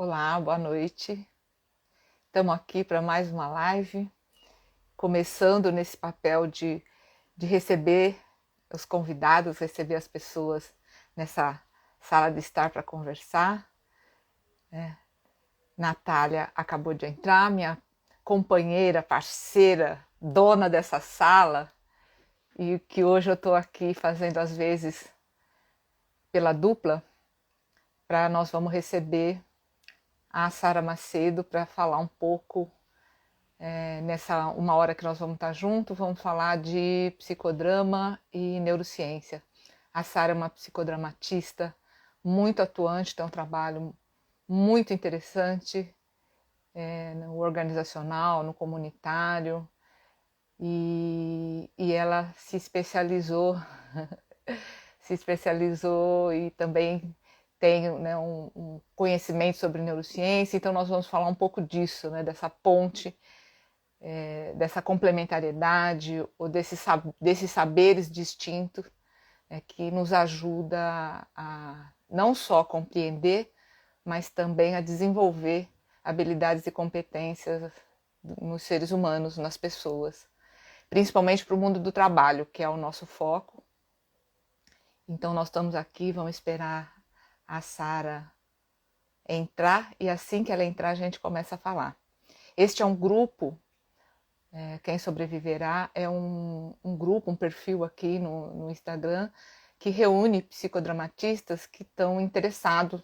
Olá, boa noite. Estamos aqui para mais uma live, começando nesse papel de receber os convidados, receber as pessoas nessa sala de estar para conversar. Natália acabou de entrar, minha companheira, parceira, dona dessa sala, e que hoje eu estou aqui fazendo às vezes pela dupla, nós vamos receber a Sara Macedo para falar um pouco. Nessa uma hora que nós vamos estar juntos, vamos falar de psicodrama e neurociência. A Sara é uma psicodramatista muito atuante, tem um trabalho muito interessante no organizacional, no comunitário, e ela se especializou e também tem, né, um conhecimento sobre neurociência, então nós vamos falar um pouco disso, né, dessa ponte, dessa complementariedade ou desses saberes distintos, que nos ajuda a não só compreender, mas também a desenvolver habilidades e competências nos seres humanos, nas pessoas, principalmente para o mundo do trabalho, que é o nosso foco. Então nós estamos aqui, vamos esperar a Sara entrar, e assim que ela entrar a gente começa a falar. Este é um grupo, Quem Sobreviverá é um grupo, um perfil aqui no Instagram, que reúne psicodramatistas que estão interessados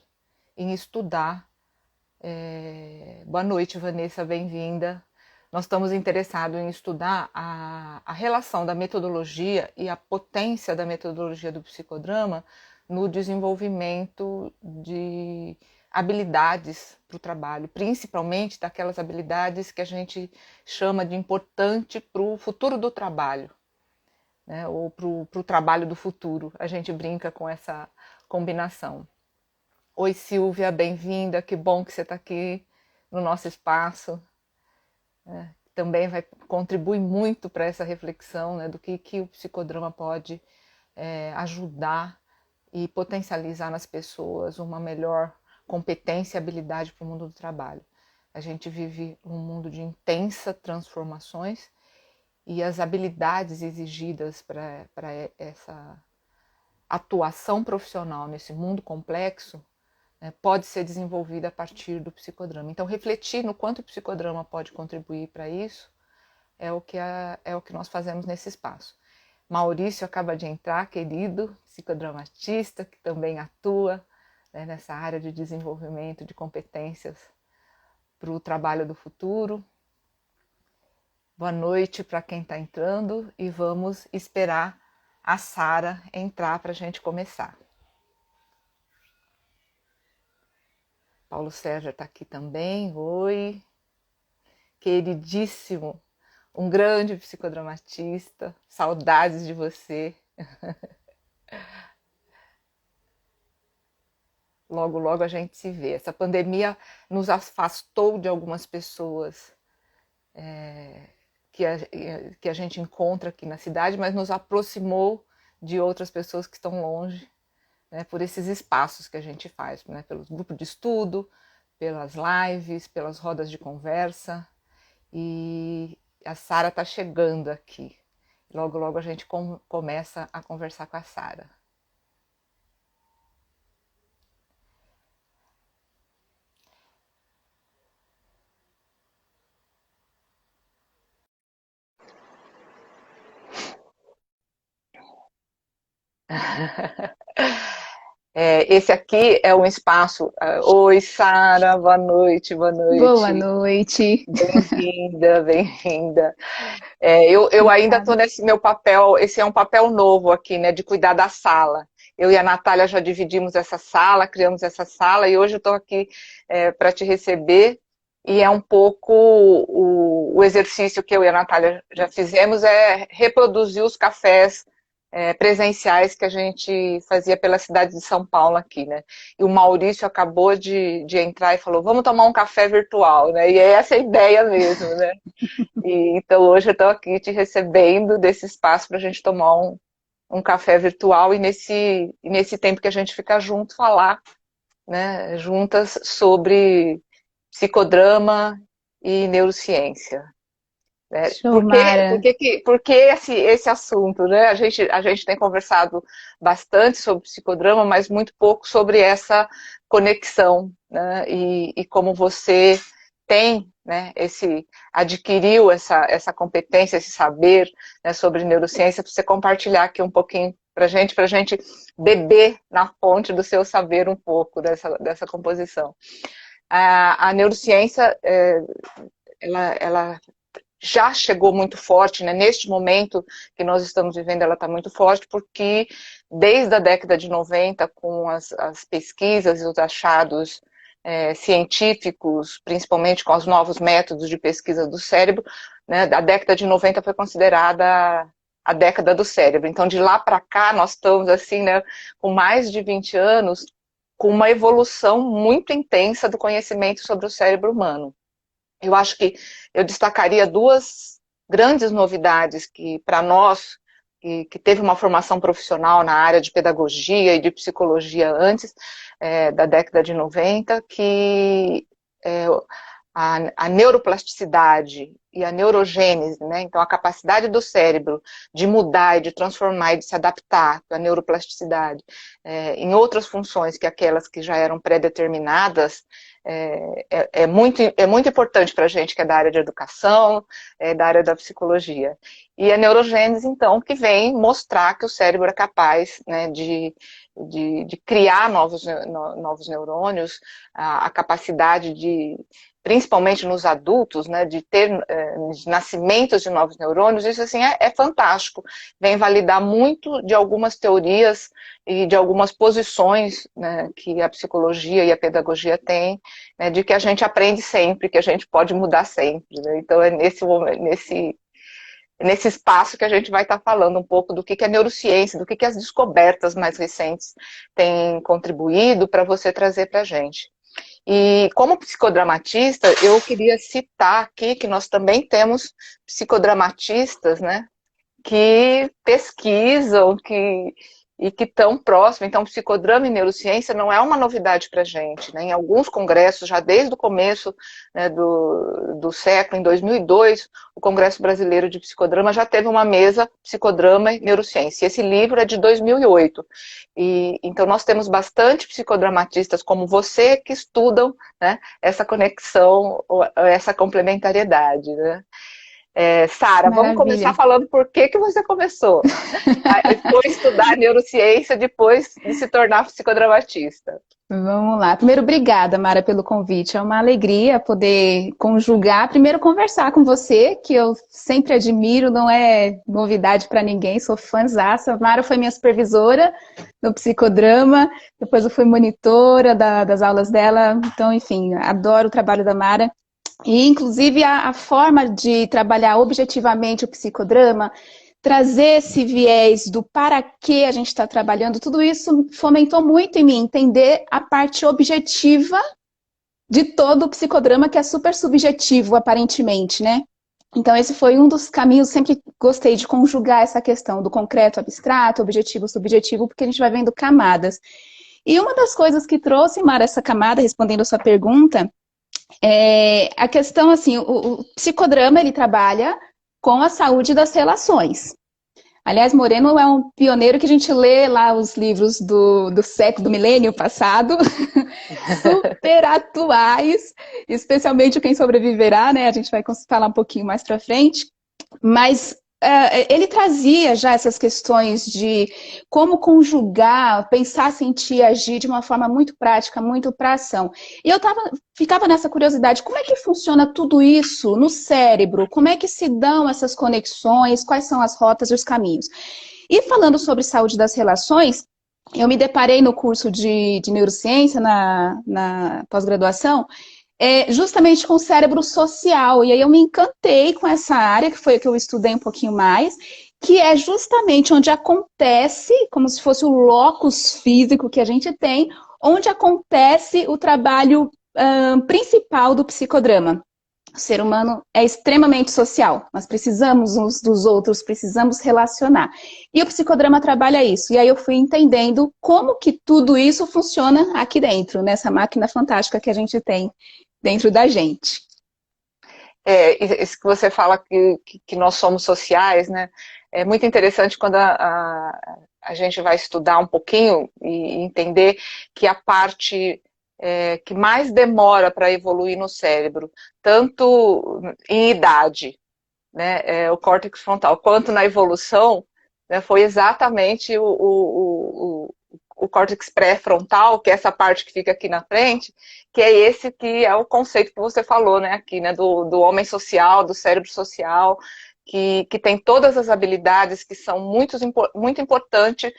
em estudar. Boa noite, Vanessa, bem-vinda. Nós estamos interessados em estudar a relação da metodologia e a potência da metodologia do psicodrama no desenvolvimento de habilidades para o trabalho, principalmente daquelas habilidades que a gente chama de importante para o futuro do trabalho, né? Ou para o trabalho do futuro. A gente brinca com essa combinação. Oi, Silvia, bem-vinda, que bom que você está aqui no nosso espaço. Também vai contribuir muito para essa reflexão, né, do que o psicodrama pode ajudar e potencializar nas pessoas uma melhor competência e habilidade para o mundo do trabalho. A gente vive um mundo de intensas transformações e as habilidades exigidas para essa atuação profissional nesse mundo complexo pode ser desenvolvida a partir do psicodrama. Então, refletir no quanto o psicodrama pode contribuir para isso é o que nós fazemos nesse espaço. Maurício acaba de entrar, querido psicodramatista, que também atua, né, nessa área de desenvolvimento de competências para o trabalho do futuro. Boa noite para quem está entrando e vamos esperar a Sara entrar para a gente começar. Paulo Sérgio está aqui também, oi, queridíssimo, um grande psicodramatista, saudades de você. Logo, logo a gente se vê. Essa pandemia nos afastou de algumas pessoas que a gente encontra aqui na cidade, mas nos aproximou de outras pessoas que estão longe, né, por esses espaços que a gente faz, né, pelos grupos de estudo, pelas lives, pelas rodas de conversa. E a Sara está chegando aqui. Logo, logo a gente começa a conversar com a Sara. Esse aqui é um espaço. Oi, Sara, boa noite, boa Boa noite. noite. Bem-vinda, bem-vinda. Eu ainda estou Obrigada. nesse meu papel, esse é um papel novo aqui, né, de cuidar da sala. Eu e a Natália já dividimos essa sala, criamos essa sala, e hoje eu estou aqui para te receber. E é um pouco o exercício que eu e a Natália já fizemos, é reproduzir os cafés presenciais que a gente fazia pela cidade de São Paulo aqui, né? E o Maurício acabou de entrar e falou, vamos tomar um café virtual, né? E é essa a ideia mesmo, né? E, então hoje eu estou aqui te recebendo desse espaço para a gente tomar um café virtual e nesse tempo que a gente fica junto falar né, juntas sobre psicodrama e neurociência. Né? Show, Mara. Por que esse assunto? Né? A gente tem conversado bastante sobre psicodrama, mas muito pouco sobre essa conexão, né? E como você tem, né, adquiriu essa competência, esse saber, né, sobre neurociência, para você compartilhar aqui um pouquinho para a gente beber na fonte do seu saber um pouco dessa composição. A neurociência, ela já chegou muito forte, né? Neste momento que nós estamos vivendo, ela está muito forte, porque desde a década de 90, com as pesquisas e os achados científicos, principalmente com os novos métodos de pesquisa do cérebro, né? A década de 90 foi considerada a década do cérebro. Então, de lá para cá, nós estamos assim, né, com mais de 20 anos, com uma evolução muito intensa do conhecimento sobre o cérebro humano. Eu acho que eu destacaria duas grandes novidades que, para nós, que teve uma formação profissional na área de pedagogia e de psicologia antes da década de 90, que é, a neuroplasticidade e a neurogênese, né? Então a capacidade do cérebro de mudar e de transformar e de se adaptar, a neuroplasticidade, em outras funções que aquelas que já eram pré-determinadas, é muito importante para a gente que é da área de educação, da área da psicologia. E a neurogênese, então, que vem mostrar que o cérebro é capaz, né, de criar novos neurônios, a capacidade de, principalmente nos adultos, né, de ter nascimentos de novos neurônios, isso assim é fantástico. Vem validar muito de algumas teorias e de algumas posições, né, que a psicologia e a pedagogia têm, né, de que a gente aprende sempre, que a gente pode mudar sempre. Né? Então é nesse espaço que a gente vai estar falando um pouco do que é neurociência, do que as descobertas mais recentes têm contribuído para você trazer para a gente. E como psicodramatista, eu queria citar aqui que nós também temos psicodramatistas, né, que pesquisam, e que estão próximos. Então, psicodrama e neurociência não é uma novidade para a gente. Né? Em alguns congressos, já desde o começo, né, do século, em 2002, o Congresso Brasileiro de Psicodrama já teve uma mesa psicodrama e neurociência. Esse livro é de 2008. Então, nós temos bastante psicodramatistas como você que estudam, né, essa conexão, essa complementariedade. Né? Sara, vamos começar Maravilha. falando por que você começou. Foi estudar neurociência depois de se tornar psicodramatista. Vamos lá. Primeiro, obrigada, Mara, pelo convite. É uma alegria poder conjugar. Primeiro, conversar com você, que eu sempre admiro, não é novidade para ninguém, sou fãzaça. A Mara foi minha supervisora no psicodrama, depois eu fui monitora das aulas dela. Então, enfim, adoro o trabalho da Mara. E, inclusive, a forma de trabalhar objetivamente o psicodrama, trazer esse viés do para que a gente está trabalhando, tudo isso fomentou muito em mim entender a parte objetiva de todo o psicodrama, que é super subjetivo, aparentemente, né? Então, esse foi um dos caminhos, sempre gostei de conjugar essa questão do concreto, abstrato, objetivo, subjetivo, porque a gente vai vendo camadas. E uma das coisas que trouxe, Mara, essa camada, respondendo a sua pergunta, a questão, assim, o psicodrama, ele trabalha com a saúde das relações. Aliás, Moreno é um pioneiro que a gente lê lá os livros do século, do milênio passado, super atuais, especialmente o Quem Sobreviverá, né? A gente vai falar um pouquinho mais para frente, mas ele trazia já essas questões de como conjugar, pensar, sentir, agir de uma forma muito prática, muito para ação. E eu ficava nessa curiosidade, como é que funciona tudo isso no cérebro? Como é que se dão essas conexões? Quais são as rotas e os caminhos? E falando sobre saúde das relações, eu me deparei no curso de neurociência, na pós-graduação, justamente com o cérebro social. E aí eu me encantei com essa área, que foi a que eu estudei um pouquinho mais, que é justamente onde acontece, como se fosse o locus físico que a gente tem, onde acontece o trabalho principal do psicodrama. O ser humano é extremamente social. Nós precisamos uns dos outros, precisamos relacionar. E o psicodrama trabalha isso. E aí eu fui entendendo como que tudo isso funciona aqui dentro, nessa máquina fantástica que a gente tem dentro da gente. Isso que você fala que nós somos sociais, né? É muito interessante quando a gente vai estudar um pouquinho e entender que a parte que mais demora para evoluir no cérebro, tanto em idade, né, o córtex frontal, quanto na evolução, né, foi exatamente o córtex pré-frontal, que é essa parte que fica aqui na frente, que é esse que é o conceito que você falou, né, aqui, né, do homem social, do cérebro social, que tem todas as habilidades que são muito importantes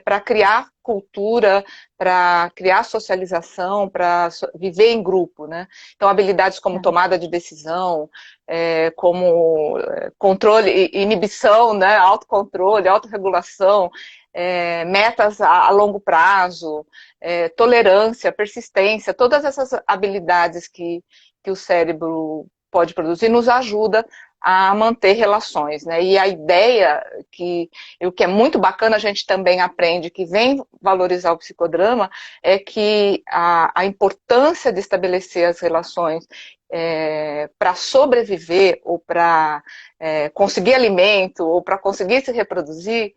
para criar cultura, para criar socialização, para viver em grupo, né? Então, habilidades como tomada de decisão, como controle, inibição, né? Autocontrole, autorregulação, metas a longo prazo, tolerância, persistência, todas essas habilidades que o cérebro pode produzir nos ajuda a manter relações, né? E a ideia o que é muito bacana, a gente também aprende, que vem valorizar o psicodrama, é que a importância de estabelecer as relações para sobreviver, ou para conseguir alimento, ou para conseguir se reproduzir,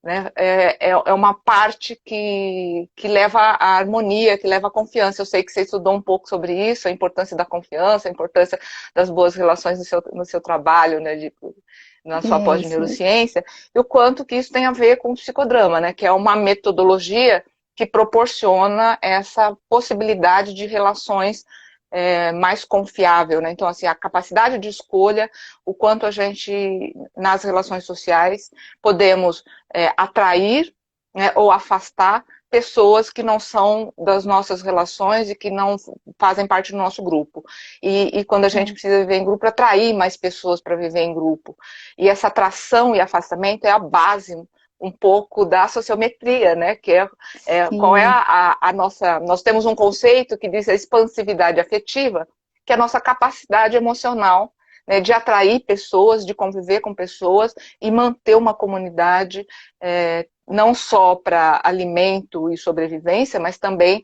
né, é uma parte que leva à harmonia, que leva à confiança. Eu sei que você estudou um pouco sobre isso, a importância da confiança, a importância das boas relações no seu trabalho, né, na sua pós de neurociência, e o quanto que isso tem a ver com o psicodrama, né, que é uma metodologia que proporciona essa possibilidade de relações mais confiável, né? Então, assim, a capacidade de escolha, o quanto a gente, nas relações sociais, podemos atrair, né, ou afastar pessoas que não são das nossas relações e que não fazem parte do nosso grupo. E quando a gente precisa viver em grupo, atrair mais pessoas para viver em grupo. E essa atração e afastamento é a base um pouco da sociometria, né? Que qual é a nossa... Nós temos um conceito que diz a expansividade afetiva, que é a nossa capacidade emocional, né, de atrair pessoas, de conviver com pessoas e manter uma comunidade, não só para alimento e sobrevivência, mas também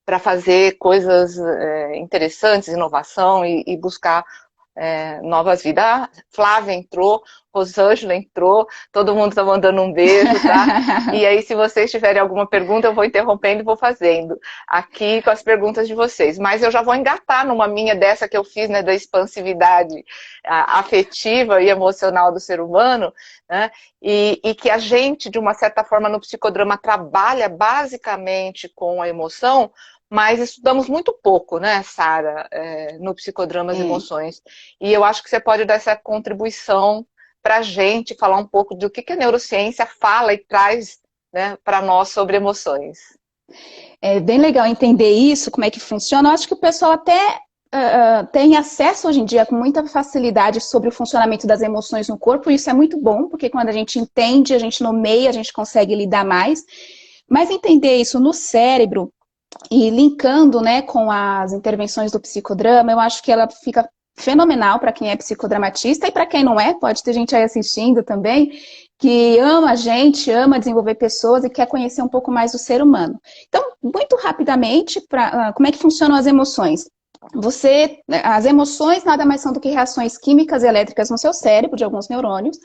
para fazer coisas interessantes, inovação e buscar novas vidas. Ah, Flávia entrou, Rosângela entrou, todo mundo está mandando um beijo, tá? E aí, se vocês tiverem alguma pergunta, eu vou interrompendo e vou fazendo aqui com as perguntas de vocês. Mas eu já vou engatar numa minha dessa que eu fiz, né, da expansividade afetiva e emocional do ser humano, né? E que a gente, de uma certa forma, no psicodrama, trabalha basicamente com a emoção, mas estudamos muito pouco, né, Sara, no psicodrama as emoções. E eu acho que você pode dar essa contribuição para a gente, falar um pouco do que a neurociência fala e traz, né, para nós sobre emoções. É bem legal entender isso, como é que funciona. Eu acho que o pessoal até tem acesso hoje em dia com muita facilidade sobre o funcionamento das emoções no corpo, e isso é muito bom, porque quando a gente entende, a gente nomeia, a gente consegue lidar mais. Mas entender isso no cérebro e linkando, né, com as intervenções do psicodrama, eu acho que ela fica fenomenal para quem é psicodramatista, e para quem não é, pode ter gente aí assistindo também, que ama a gente, ama desenvolver pessoas e quer conhecer um pouco mais do ser humano. Então, muito rapidamente, como é que funcionam as emoções? As emoções nada mais são do que reações químicas e elétricas no seu cérebro, de alguns neurônios,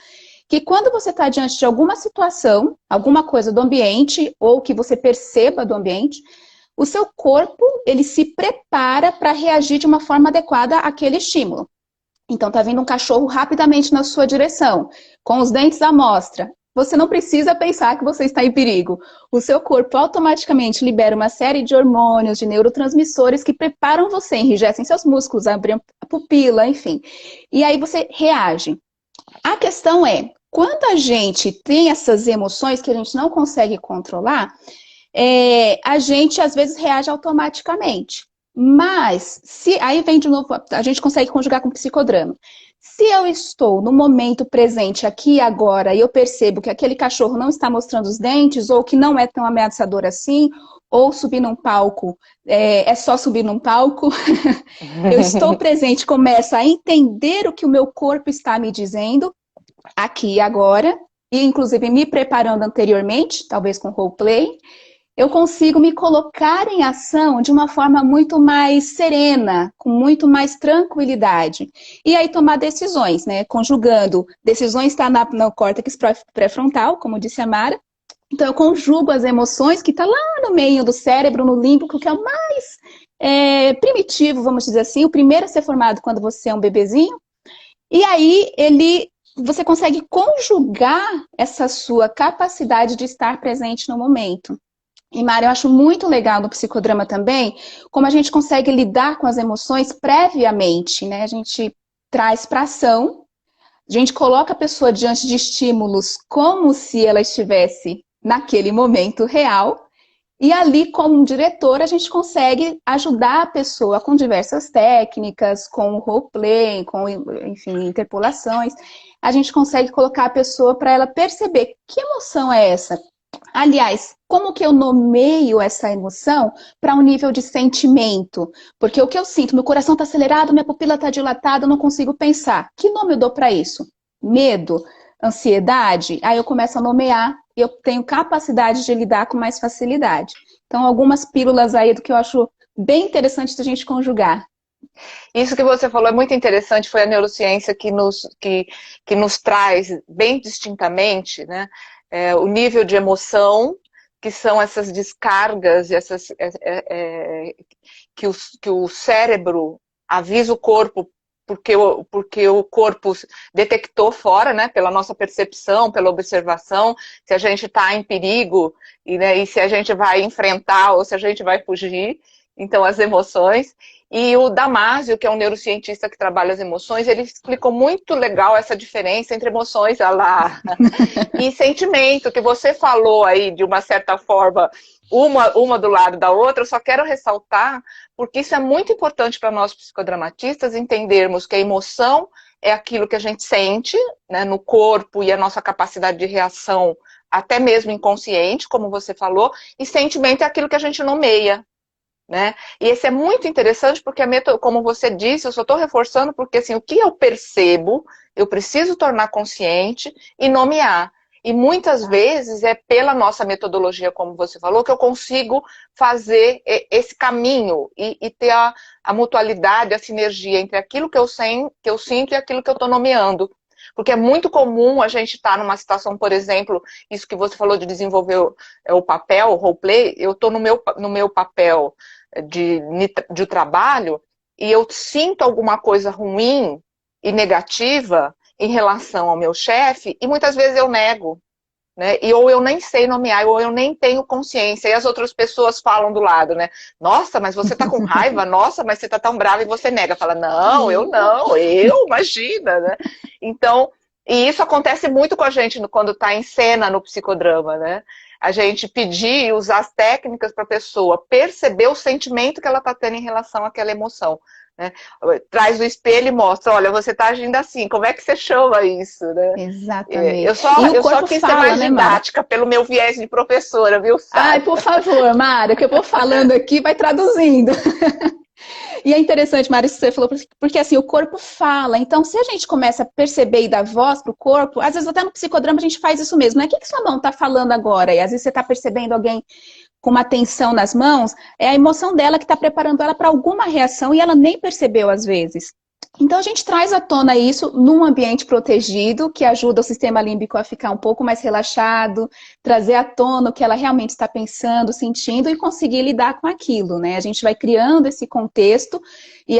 que quando você está diante de alguma situação, alguma coisa do ambiente, ou que você perceba do ambiente, o seu corpo, ele se prepara para reagir de uma forma adequada àquele estímulo. Então, está vindo um cachorro rapidamente na sua direção, com os dentes à mostra. Você não precisa pensar que você está em perigo. O seu corpo automaticamente libera uma série de hormônios, de neurotransmissores que preparam você, enrijecem seus músculos, abrem a pupila, enfim. E aí você reage. A questão é, quando a gente tem essas emoções que a gente não consegue controlar, a gente às vezes reage automaticamente. Mas, aí vem de novo, a gente consegue conjugar com psicodrama. Se eu estou no momento presente aqui e agora e eu percebo que aquele cachorro não está mostrando os dentes ou que não é tão ameaçador assim, ou subir num palco, é só subir num palco, eu estou presente, começo a entender o que o meu corpo está me dizendo aqui e agora, e inclusive me preparando anteriormente, talvez com roleplay, eu consigo me colocar em ação de uma forma muito mais serena, com muito mais tranquilidade. E aí tomar decisões, né? Conjugando. Decisões está no córtex pré-frontal, como disse a Mara. Então eu conjugo as emoções que está lá no meio do cérebro, no límbico, que é o mais primitivo, vamos dizer assim, o primeiro a ser formado quando você é um bebezinho. E aí você consegue conjugar essa sua capacidade de estar presente no momento. E, Mara, eu acho muito legal no psicodrama também, como a gente consegue lidar com as emoções previamente, né? A gente traz para ação, a gente coloca a pessoa diante de estímulos como se ela estivesse naquele momento real, e ali, como um diretor, a gente consegue ajudar a pessoa com diversas técnicas, com roleplay, com, enfim, interpolações. A gente consegue colocar a pessoa para ela perceber que emoção é essa. Aliás, como que eu nomeio essa emoção para um nível de sentimento? Porque o que eu sinto, meu coração está acelerado, minha pupila está dilatada, eu não consigo pensar. Que nome eu dou para isso? Medo? Ansiedade? Aí eu começo a nomear e eu tenho capacidade de lidar com mais facilidade. Então, algumas pílulas aí do que eu acho bem interessante da gente conjugar. Isso que você falou é muito interessante, foi a neurociência que nos traz bem distintamente, né, o nível de emoção, que são essas descargas, que o cérebro avisa o corpo, porque o corpo detectou fora, né, pela nossa percepção, pela observação, se a gente está em perigo, e se a gente vai enfrentar ou se a gente vai fugir. Então, as emoções. E o Damasio, que é um neurocientista que trabalha as emoções, ele explicou muito legal essa diferença entre emoções e sentimento, que você falou aí de uma certa forma, uma do lado da outra. Eu só quero ressaltar, porque isso é muito importante para nós psicodramatistas entendermos que a emoção é aquilo que a gente sente, né, no corpo, e a nossa capacidade de reação, até mesmo inconsciente, como você falou, e sentimento é aquilo que a gente nomeia. Né? E esse é muito interessante porque, como você disse, eu só estou reforçando porque assim, o que eu percebo, eu preciso tornar consciente e nomear. E muitas vezes é pela nossa metodologia, como você falou, que eu consigo fazer esse caminho e ter a mutualidade, a sinergia entre aquilo que eu sinto e aquilo que eu estou nomeando. Porque é muito comum a gente estar numa situação, por exemplo, isso que você falou de desenvolver o papel, o roleplay, eu estou no meu papel de trabalho e eu sinto alguma coisa ruim e negativa em relação ao meu chefe e muitas vezes eu nego, né? E ou eu nem sei nomear, ou eu nem tenho consciência, e as outras pessoas falam do lado, né? Nossa, mas você tá com raiva, nossa, mas você tá tão brava, e você nega, fala, não, imagina, né? Então, e isso acontece muito com a gente quando tá em cena no psicodrama, né? A gente pedir e usar as técnicas para a pessoa perceber o sentimento que ela está tendo em relação àquela emoção. Né? Traz o espelho e mostra, olha, você está agindo assim, como é que você chama isso? Né? Exatamente. Eu só quis ser mais didática, pelo meu viés de professora, viu, Sara? Ai, por favor, Mara, que eu vou falando aqui, vai traduzindo. E é interessante, Mara, isso que você falou, porque assim, o corpo fala. Então, se a gente começa a perceber e dar voz pro corpo, às vezes até no psicodrama a gente faz isso mesmo, né? O que sua mão tá falando agora? E às vezes você tá percebendo alguém com uma tensão nas mãos, é a emoção dela que está preparando ela para alguma reação e ela nem percebeu às vezes. Então a gente traz à tona isso num ambiente protegido, que ajuda o sistema límbico a ficar um pouco mais relaxado, trazer à tona o que ela realmente está pensando, sentindo e conseguir lidar com aquilo, né? A gente vai criando esse contexto e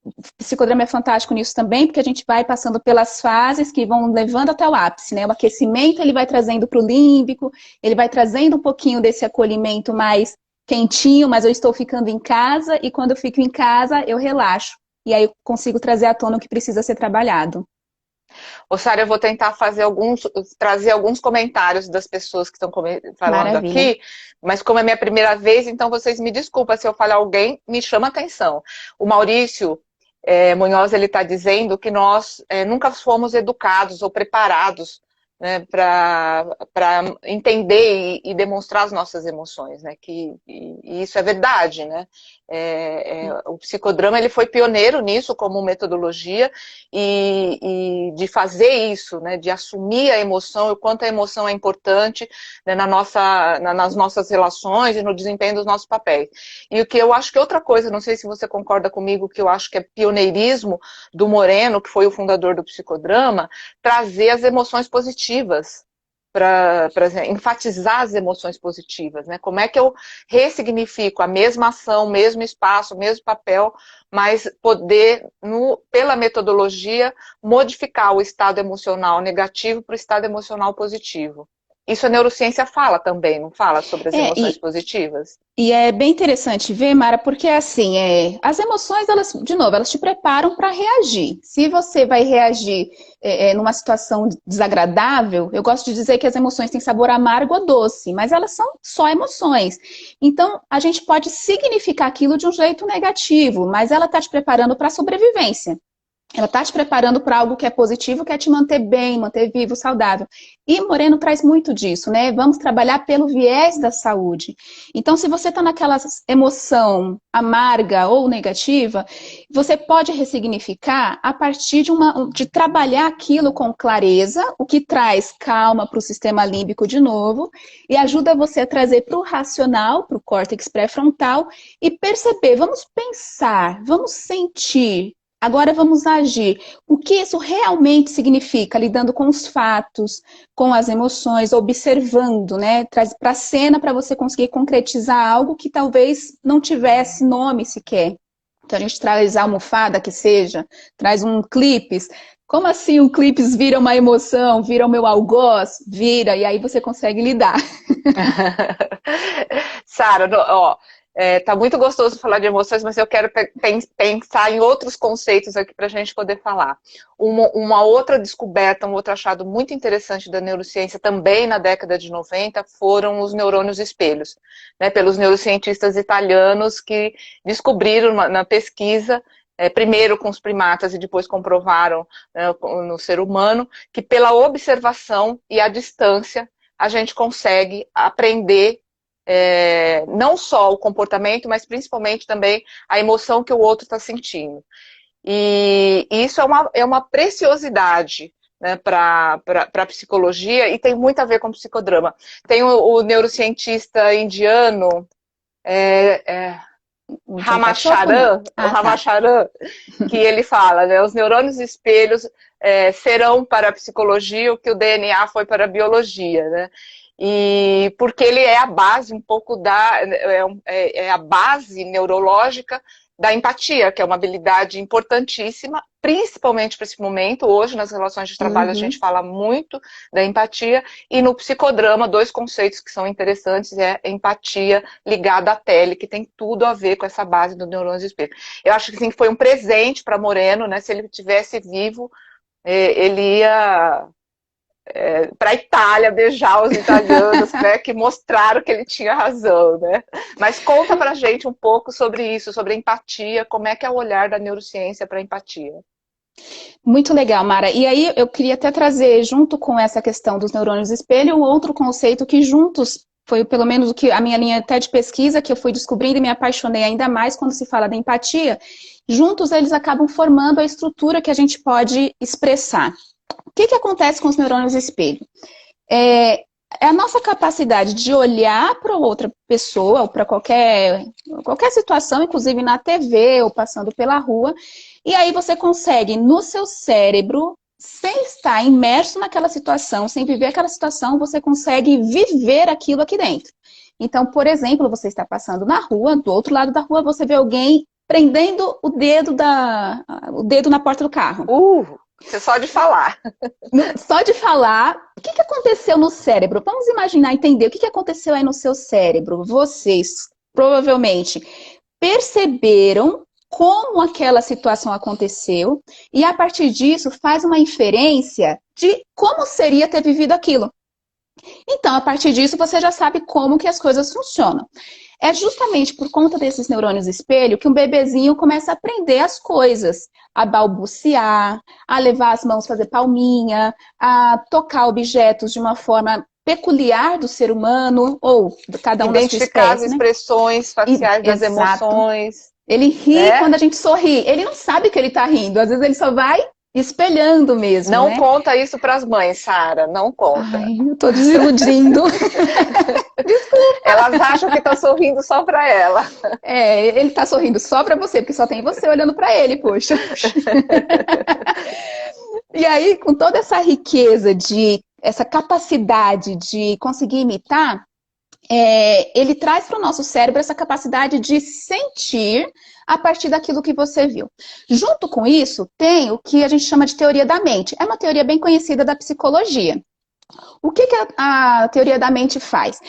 o psicodrama é fantástico nisso também, porque a gente vai passando pelas fases que vão levando até o ápice, né? O aquecimento ele vai trazendo para o límbico, ele vai trazendo um pouquinho desse acolhimento mais quentinho, mas eu estou ficando em casa e quando eu fico em casa eu relaxo. E aí eu consigo trazer à tona o que precisa ser trabalhado. Ô, Sara, eu vou tentar trazer alguns comentários das pessoas que estão falando Maravilha. aqui, mas como é minha primeira vez, então vocês me desculpem se eu falar alguém, me chama atenção. O Maurício, Munhoz ele está dizendo que nós nunca fomos educados ou preparados, né, para entender e demonstrar as nossas emoções, né, e isso é verdade, né? O psicodrama ele foi pioneiro nisso como metodologia e de fazer isso, né, de assumir a emoção, o quanto a emoção é importante, né, nas nossas relações e no desempenho dos nossos papéis. E o que eu acho que outra coisa, não sei se você concorda comigo, que eu acho que é pioneirismo do Moreno, que foi o fundador do psicodrama, trazer as emoções positivas, para enfatizar as emoções positivas, né? Como é que eu ressignifico a mesma ação, mesmo espaço, mesmo papel, mas poder, pela metodologia, modificar o estado emocional negativo para o estado emocional positivo. Isso a neurociência fala também, não fala sobre as emoções positivas? E é bem interessante ver, Mara, porque assim, as emoções, elas, de novo, elas te preparam para reagir. Se você vai reagir numa situação desagradável, eu gosto de dizer que as emoções têm sabor amargo ou doce, mas elas são só emoções. Então, a gente pode significar aquilo de um jeito negativo, mas ela está te preparando para a sobrevivência. Ela está te preparando para algo que é positivo, que é te manter bem, manter vivo, saudável. E Moreno traz muito disso, né? Vamos trabalhar pelo viés da saúde. Então, se você está naquela emoção amarga ou negativa, você pode ressignificar a partir de trabalhar aquilo com clareza, o que traz calma para o sistema límbico de novo, e ajuda você a trazer para o racional, para o córtex pré-frontal, e perceber, vamos pensar, vamos sentir. Agora vamos agir. O que isso realmente significa? Lidando com os fatos, com as emoções, observando, né? Traz para a cena para você conseguir concretizar algo que talvez não tivesse nome sequer. Então a gente traz a almofada que seja, traz um clipes. Como assim um clipes vira uma emoção, vira o meu algoz? Vira, e aí você consegue lidar. Sara, ó, tá muito gostoso falar de emoções, mas eu quero pensar em outros conceitos aqui para a gente poder falar. Uma outra descoberta, um outro achado muito interessante da neurociência, também na década de 90, foram os neurônios espelhos, né, pelos neurocientistas italianos que descobriram na pesquisa, primeiro com os primatas e depois comprovaram, né, no ser humano, que pela observação e a distância a gente consegue aprender não só o comportamento, mas principalmente também a emoção que o outro está sentindo. E isso é uma preciosidade, né, para a psicologia e tem muito a ver com o psicodrama. Tem o neurocientista indiano, Ramacharran, que ele fala, né, os neurônios espelhos serão para a psicologia o que o DNA foi para a biologia, né? E porque ele é a base um pouco a base neurológica da empatia, que é uma habilidade importantíssima, principalmente para esse momento. Hoje, nas relações de trabalho, a gente fala muito da empatia, e no psicodrama, dois conceitos que são interessantes é empatia ligada à tele, que tem tudo a ver com essa base do neurônio espelho. Eu acho que sim, foi um presente para Moreno, né? Se ele tivesse vivo, ele ia para a Itália beijar os italianos, né, que mostraram que ele tinha razão, né? Mas conta pra gente um pouco sobre isso, sobre a empatia, como é que é o olhar da neurociência para a empatia. Muito legal, Mara. E aí eu queria até trazer, junto com essa questão dos neurônios espelho, um outro conceito que juntos foi pelo menos o que a minha linha até de pesquisa, que eu fui descobrindo e me apaixonei ainda mais quando se fala da empatia. Juntos eles acabam formando a estrutura que a gente pode expressar. O que acontece com os neurônios espelho? É a nossa capacidade de olhar para outra pessoa, ou para qualquer situação, inclusive na TV ou passando pela rua, e aí você consegue, no seu cérebro, sem estar imerso naquela situação, sem viver aquela situação, você consegue viver aquilo aqui dentro. Então, por exemplo, você está passando na rua, do outro lado da rua, você vê alguém prendendo o dedo na porta do carro. Isso é só de falar. Só de falar, o que aconteceu no cérebro? Vamos imaginar, entender o que aconteceu aí no seu cérebro. Vocês, provavelmente, perceberam como aquela situação aconteceu e, a partir disso, faz uma inferência de como seria ter vivido aquilo. Então, a partir disso, você já sabe como que as coisas funcionam. É justamente por conta desses neurônios espelho que um bebezinho começa a aprender as coisas, a balbuciar, a levar as mãos, fazer palminha, a tocar objetos de uma forma peculiar do ser humano, ou de cada um da sua Identificar as espécie, né? expressões faciais das Exato. emoções, Ele ri né? quando a gente sorri. Ele não sabe que ele está rindo. Às vezes ele só vai espelhando mesmo, Não né? conta isso para as mães, Sara, não conta. Ai, eu tô desiludindo. Elas acham que estão sorrindo só para ela. É, ele tá sorrindo só pra você, porque só tem você olhando pra ele, poxa. E aí, com toda essa riqueza essa capacidade de conseguir imitar, ele traz para o nosso cérebro essa capacidade de sentir a partir daquilo que você viu. Junto com isso, tem o que a gente chama de teoria da mente. É uma teoria bem conhecida da psicologia. O que a teoria da mente faz?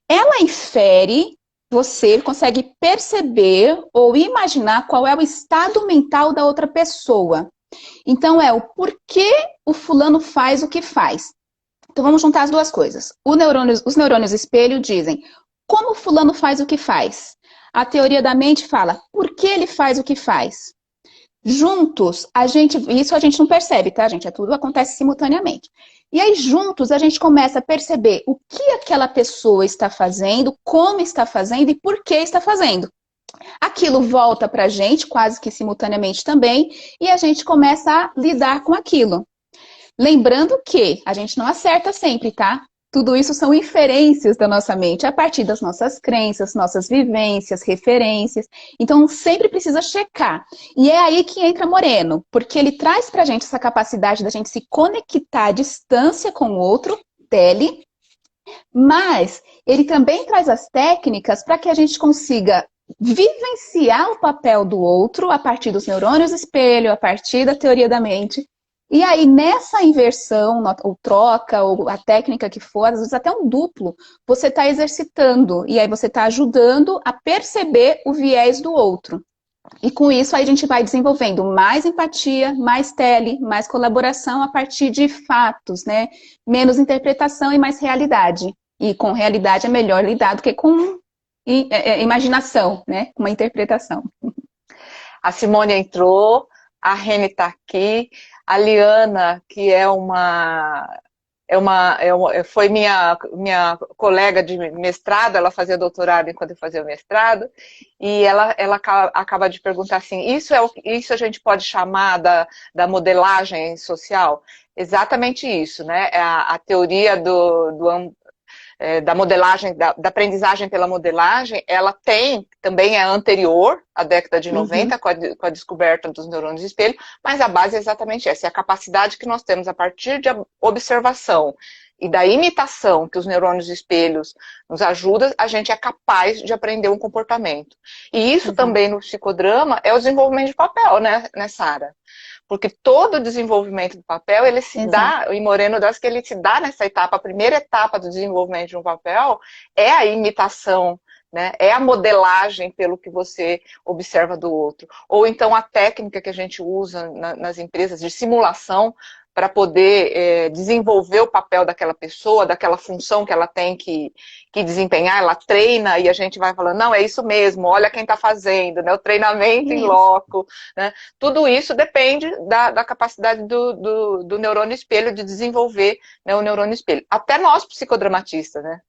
Ela infere, você consegue perceber ou imaginar qual é o estado mental da outra pessoa. Então, é o porquê o fulano faz o que faz. Então, vamos juntar as duas coisas. Os neurônios espelho dizem como o fulano faz o que faz. A teoria da mente fala por que ele faz o que faz. Juntos, isso a gente não percebe, tá, gente? Tudo acontece simultaneamente. E aí, juntos, a gente começa a perceber o que aquela pessoa está fazendo, como está fazendo e por que está fazendo. Aquilo volta pra gente, quase que simultaneamente também, e a gente começa a lidar com aquilo. Lembrando que a gente não acerta sempre, tá? Tudo isso são inferências da nossa mente, a partir das nossas crenças, nossas vivências, referências. Então, sempre precisa checar. E é aí que entra Moreno, porque ele traz pra gente essa capacidade da gente se conectar à distância com o outro, tele, mas ele também traz as técnicas para que a gente consiga vivenciar o papel do outro a partir dos neurônios espelho, a partir da teoria da mente. E aí, nessa inversão, ou troca, ou a técnica que for, às vezes até um duplo, você está exercitando. E aí você está ajudando a perceber o viés do outro. E com isso, aí a gente vai desenvolvendo mais empatia, mais tele, mais colaboração a partir de fatos, né? Menos interpretação e mais realidade. E com realidade é melhor lidar do que com imaginação, né? Uma interpretação. A Simone entrou, a Reni está aqui, a Liana, que foi minha colega de mestrado, ela fazia doutorado enquanto eu fazia mestrado, e ela acaba de perguntar assim, isso a gente pode chamar da modelagem social? Exatamente isso, né? A teoria da modelagem, da aprendizagem pela modelagem, ela também é anterior à década de 90, com a descoberta dos neurônios espelho, mas a base é exatamente essa, é a capacidade que nós temos a partir de observação e da imitação que os neurônios espelhos nos ajudam, a gente é capaz de aprender um comportamento. E isso também no psicodrama é o desenvolvimento de papel, né Sara? Porque todo o desenvolvimento do papel, ele se dá, e Moreno diz que ele se dá nessa etapa, a primeira etapa do desenvolvimento de um papel é a imitação, né? É a modelagem pelo que você observa do outro. Ou então a técnica que a gente usa nas empresas de simulação para poder desenvolver o papel daquela pessoa, daquela função que ela tem que desempenhar, ela treina e a gente vai falando, não, é isso mesmo, olha quem está fazendo, né? O treinamento em loco, né? Tudo isso depende da capacidade do neurônio espelho de desenvolver, né, o neurônio espelho. Até nós, psicodramatistas, né?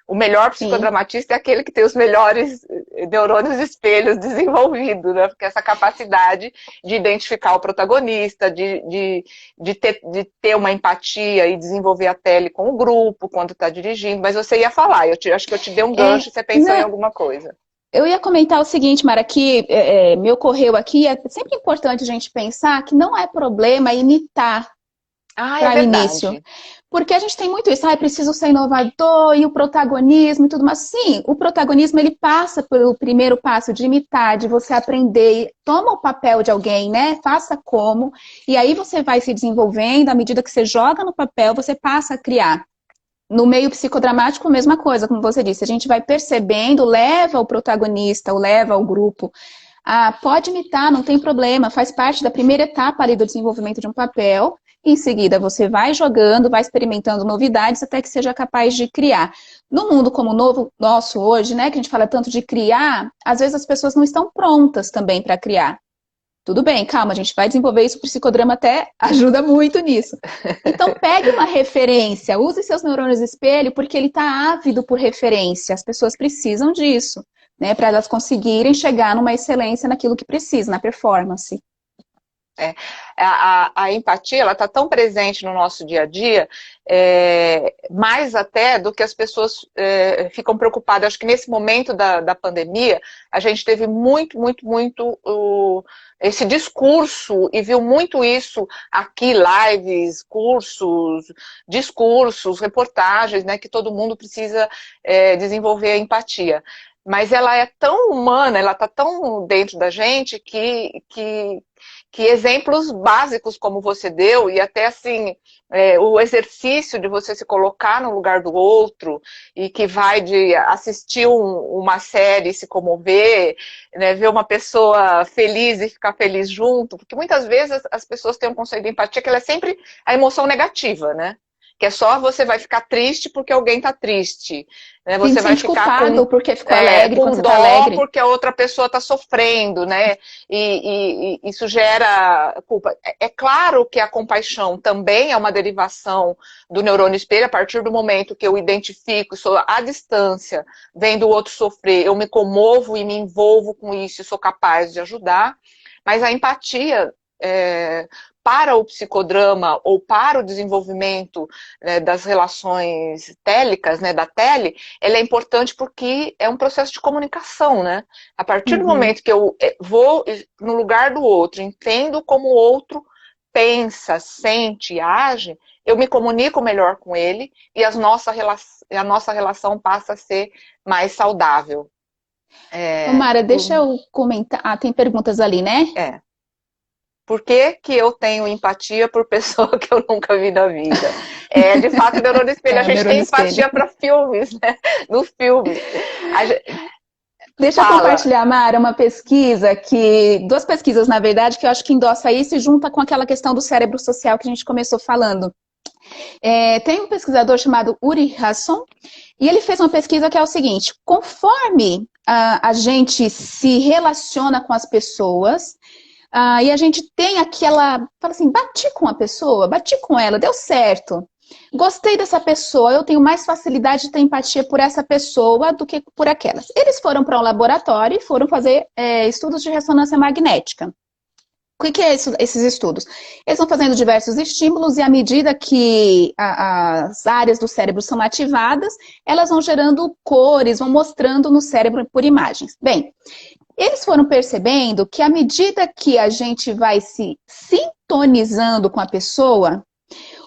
O melhor psicodramatista é aquele que tem os melhores neurônios espelhos desenvolvidos, né? Porque essa capacidade de identificar o protagonista, de ter uma empatia e desenvolver a tele com o grupo quando está dirigindo. Mas você ia falar, acho que eu te dei um gancho, você pensou em alguma coisa. Eu ia comentar o seguinte, Mara, que me ocorreu aqui, é sempre importante a gente pensar que não é problema imitar para o início. Porque a gente tem muito isso, preciso ser inovador, e o protagonismo e tudo, mas sim, o protagonismo ele passa pelo primeiro passo de imitar, de você aprender, toma o papel de alguém, né? Faça como, e aí você vai se desenvolvendo, à medida que você joga no papel, você passa a criar. No meio psicodramático, a mesma coisa, como você disse, a gente vai percebendo, leva o protagonista, ou leva o grupo. Pode imitar, não tem problema, faz parte da primeira etapa ali do desenvolvimento de um papel. e em seguida você vai jogando, vai experimentando novidades até que seja capaz de criar. No mundo como o novo nosso hoje, né, que a gente fala tanto de criar, às vezes as pessoas não estão prontas também para criar. Tudo bem, calma, a gente vai desenvolver isso, o psicodrama até ajuda muito nisso. Então, pegue uma referência, use seus neurônios espelho, porque ele está ávido por referência. As pessoas precisam disso, né, para elas conseguirem chegar numa excelência naquilo que precisa, na performance. A empatia, ela está tão presente no nosso dia a dia, mais até do que as pessoas ficam preocupadas. Acho que nesse momento da pandemia, a gente teve muito esse discurso, e viu muito isso aqui, lives, cursos, discursos, reportagens, né, que todo mundo precisa desenvolver a empatia. Mas ela é tão humana, ela está tão dentro da gente que exemplos básicos como você deu, e até assim, o exercício de você se colocar no lugar do outro, e que vai de assistir uma série e se comover, né, ver uma pessoa feliz e ficar feliz junto, porque muitas vezes as pessoas têm um conceito de empatia que ela é sempre a emoção negativa, né? Que é só você vai ficar triste porque alguém tá triste. Né? Você vai ficar culpado porque ficou alegre, quando você tá alegre. Porque a outra pessoa tá sofrendo, né? E isso gera culpa. É claro que a compaixão também é uma derivação do neurônio espelho. A partir do momento que eu identifico, sou à distância, vendo o outro sofrer, eu me comovo e me envolvo com isso e sou capaz de ajudar. Mas a empatia... para o psicodrama ou para o desenvolvimento, né, das relações télicas, né, da tele, ela é importante porque é um processo de comunicação, né? A partir do momento que eu vou no lugar do outro, entendo como o outro pensa, sente e age, eu me comunico melhor com ele e a nossa relação passa a ser mais saudável. Mara, deixa eu comentar. Ah, tem perguntas ali, né? Por que eu tenho empatia por pessoa que eu nunca vi na vida? De fato, o neurônio espelho. A gente tem empatia para filmes, né? Nos filmes. Deixa eu compartilhar, Mara, uma pesquisa duas pesquisas, na verdade, que eu acho que endossa isso e junta com aquela questão do cérebro social que a gente começou falando. Tem um pesquisador chamado Uri Hasson, e ele fez uma pesquisa que é o seguinte: conforme a gente se relaciona com as pessoas, e a gente tem fala assim, bati com a pessoa, bati com ela, deu certo. Gostei dessa pessoa, eu tenho mais facilidade de ter empatia por essa pessoa do que por aquelas. Eles foram para um laboratório e foram fazer estudos de ressonância magnética. O que é esses estudos? Eles vão fazendo diversos estímulos e à medida que as áreas do cérebro são ativadas, elas vão gerando cores, vão mostrando no cérebro por imagens. Bem, eles foram percebendo que à medida que a gente vai se sintonizando com a pessoa,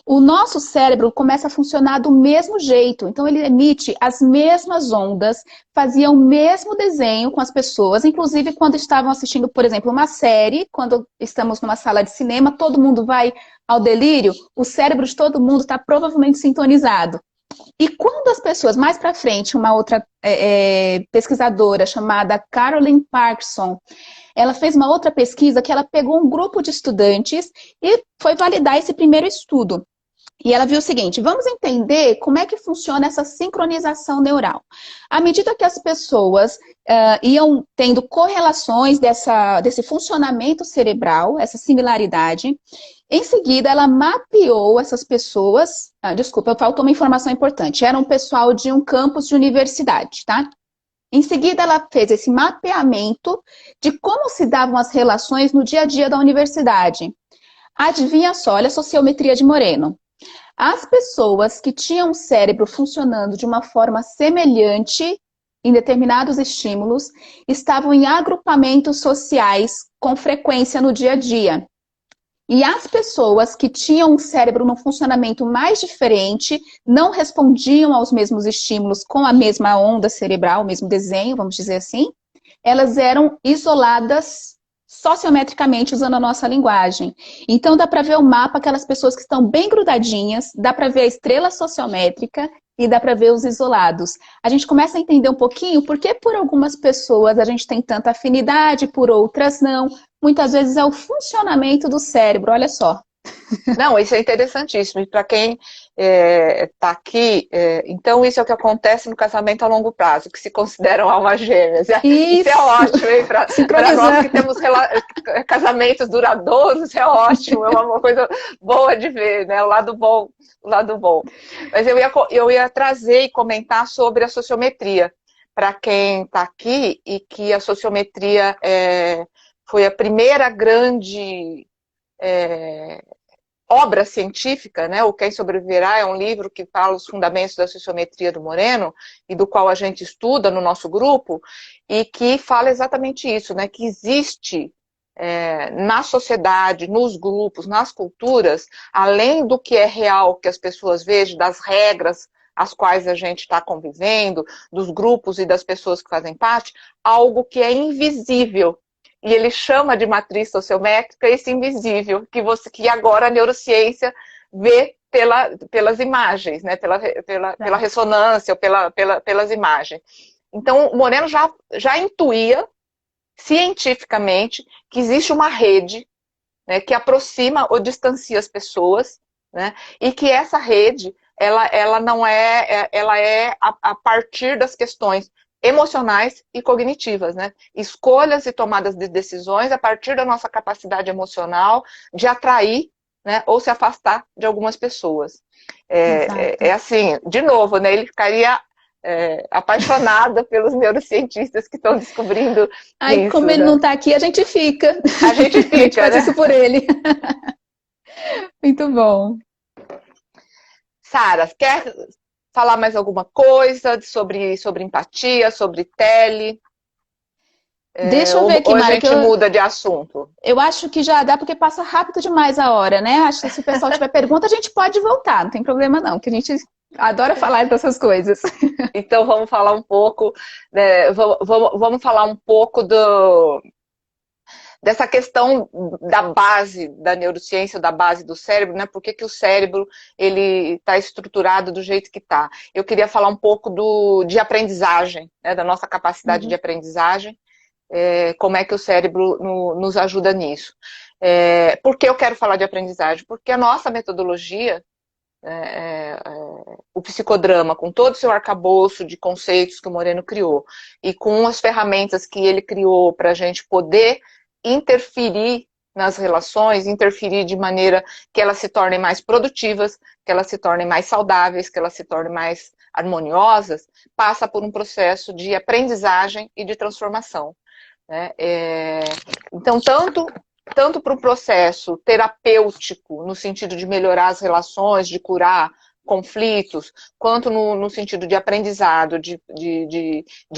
o nosso cérebro começa a funcionar do mesmo jeito. Então, ele emite as mesmas ondas, fazia o mesmo desenho com as pessoas, inclusive quando estavam assistindo, por exemplo, uma série, quando estamos numa sala de cinema, todo mundo vai ao delírio, o cérebro de todo mundo está provavelmente sintonizado. E quando as pessoas, mais para frente, uma outra pesquisadora chamada Caroline Parkinson, ela fez uma outra pesquisa que ela pegou um grupo de estudantes e foi validar esse primeiro estudo. E ela viu o seguinte: vamos entender como é que funciona essa sincronização neural. À medida que as pessoas iam tendo correlações desse funcionamento cerebral, essa similaridade, em seguida ela mapeou essas pessoas. Desculpa, faltou uma informação importante. Era um pessoal de um campus de universidade, tá? Em seguida, ela fez esse mapeamento de como se davam as relações no dia a dia da universidade. Adivinha só, olha a sociometria de Moreno. As pessoas que tinham o cérebro funcionando de uma forma semelhante em determinados estímulos estavam em agrupamentos sociais com frequência no dia a dia. E as pessoas que tinham um cérebro num funcionamento mais diferente não respondiam aos mesmos estímulos com a mesma onda cerebral, o mesmo desenho, vamos dizer assim. Elas eram isoladas sociometricamente, usando a nossa linguagem. Então dá para ver o mapa, aquelas pessoas que estão bem grudadinhas, dá para ver a estrela sociométrica e dá para ver os isolados. A gente começa a entender um pouquinho por que por algumas pessoas a gente tem tanta afinidade, por outras não. Muitas vezes é o funcionamento do cérebro, olha só. Não, isso é interessantíssimo. E para quem está aqui, então isso é o que acontece no casamento a longo prazo, que se consideram almas gêmeas. Isso é Isso! ótimo, hein? Para nós que Sincronizando. temos casamentos duradouros, é ótimo, é uma coisa boa de ver, né? O lado bom, o lado bom. Mas eu ia trazer e comentar sobre a sociometria, para quem está aqui, e que a sociometria foi a primeira grande obra científica, né? O Quem Sobreviverá é um livro que fala os fundamentos da sociometria do Moreno, e do qual a gente estuda no nosso grupo, e que fala exatamente isso, né? Que existe na sociedade, nos grupos, nas culturas, além do que é real, que as pessoas vejam, das regras às quais a gente está convivendo, dos grupos e das pessoas que fazem parte, algo que é invisível. E ele chama de matriz sociométrica esse invisível, que agora a neurociência vê pelas imagens, né? pela Tá. ressonância, pelas imagens. Então, o Moreno já intuía, cientificamente, que existe uma rede, né, que aproxima ou distancia as pessoas, né, e que essa rede, ela não ela é a partir das questões emocionais e cognitivas, né? Escolhas e tomadas de decisões a partir da nossa capacidade emocional de atrair, né, ou se afastar de algumas pessoas. Exato. Assim, de novo, né, ele ficaria apaixonado pelos neurocientistas que estão descobrindo Aí, como isso, ele né? não está aqui, a gente fica. A gente A gente fica, faz né? isso por ele. Muito bom. Sara, quer falar mais alguma coisa sobre empatia, sobre tele? Deixa eu ver Ou aqui, a Mara, que gente muda de assunto? eu acho que já dá, porque passa rápido demais a hora, né? Acho que se o pessoal tiver pergunta, a gente pode voltar, não tem problema não, que a gente adora falar dessas coisas. Então vamos falar um pouco, né, vamos falar um pouco dessa questão da base da neurociência, da base do cérebro, né? Por que o cérebro ele está estruturado do jeito que está? Eu queria falar um pouco de aprendizagem, né? Da nossa capacidade de Uhum. aprendizagem. Como é que o cérebro nos ajuda nisso. Por que eu quero falar de aprendizagem? Porque a nossa metodologia, o psicodrama, com todo o seu arcabouço de conceitos que o Moreno criou, e com as ferramentas que ele criou para a gente poder interferir nas relações, interferir de maneira que elas se tornem mais produtivas, que elas se tornem mais saudáveis, que elas se tornem mais harmoniosas, passa por um processo de aprendizagem e de transformação. Né? Então, tanto para o processo terapêutico, no sentido de melhorar as relações, de curar conflitos, quanto no sentido de aprendizado, de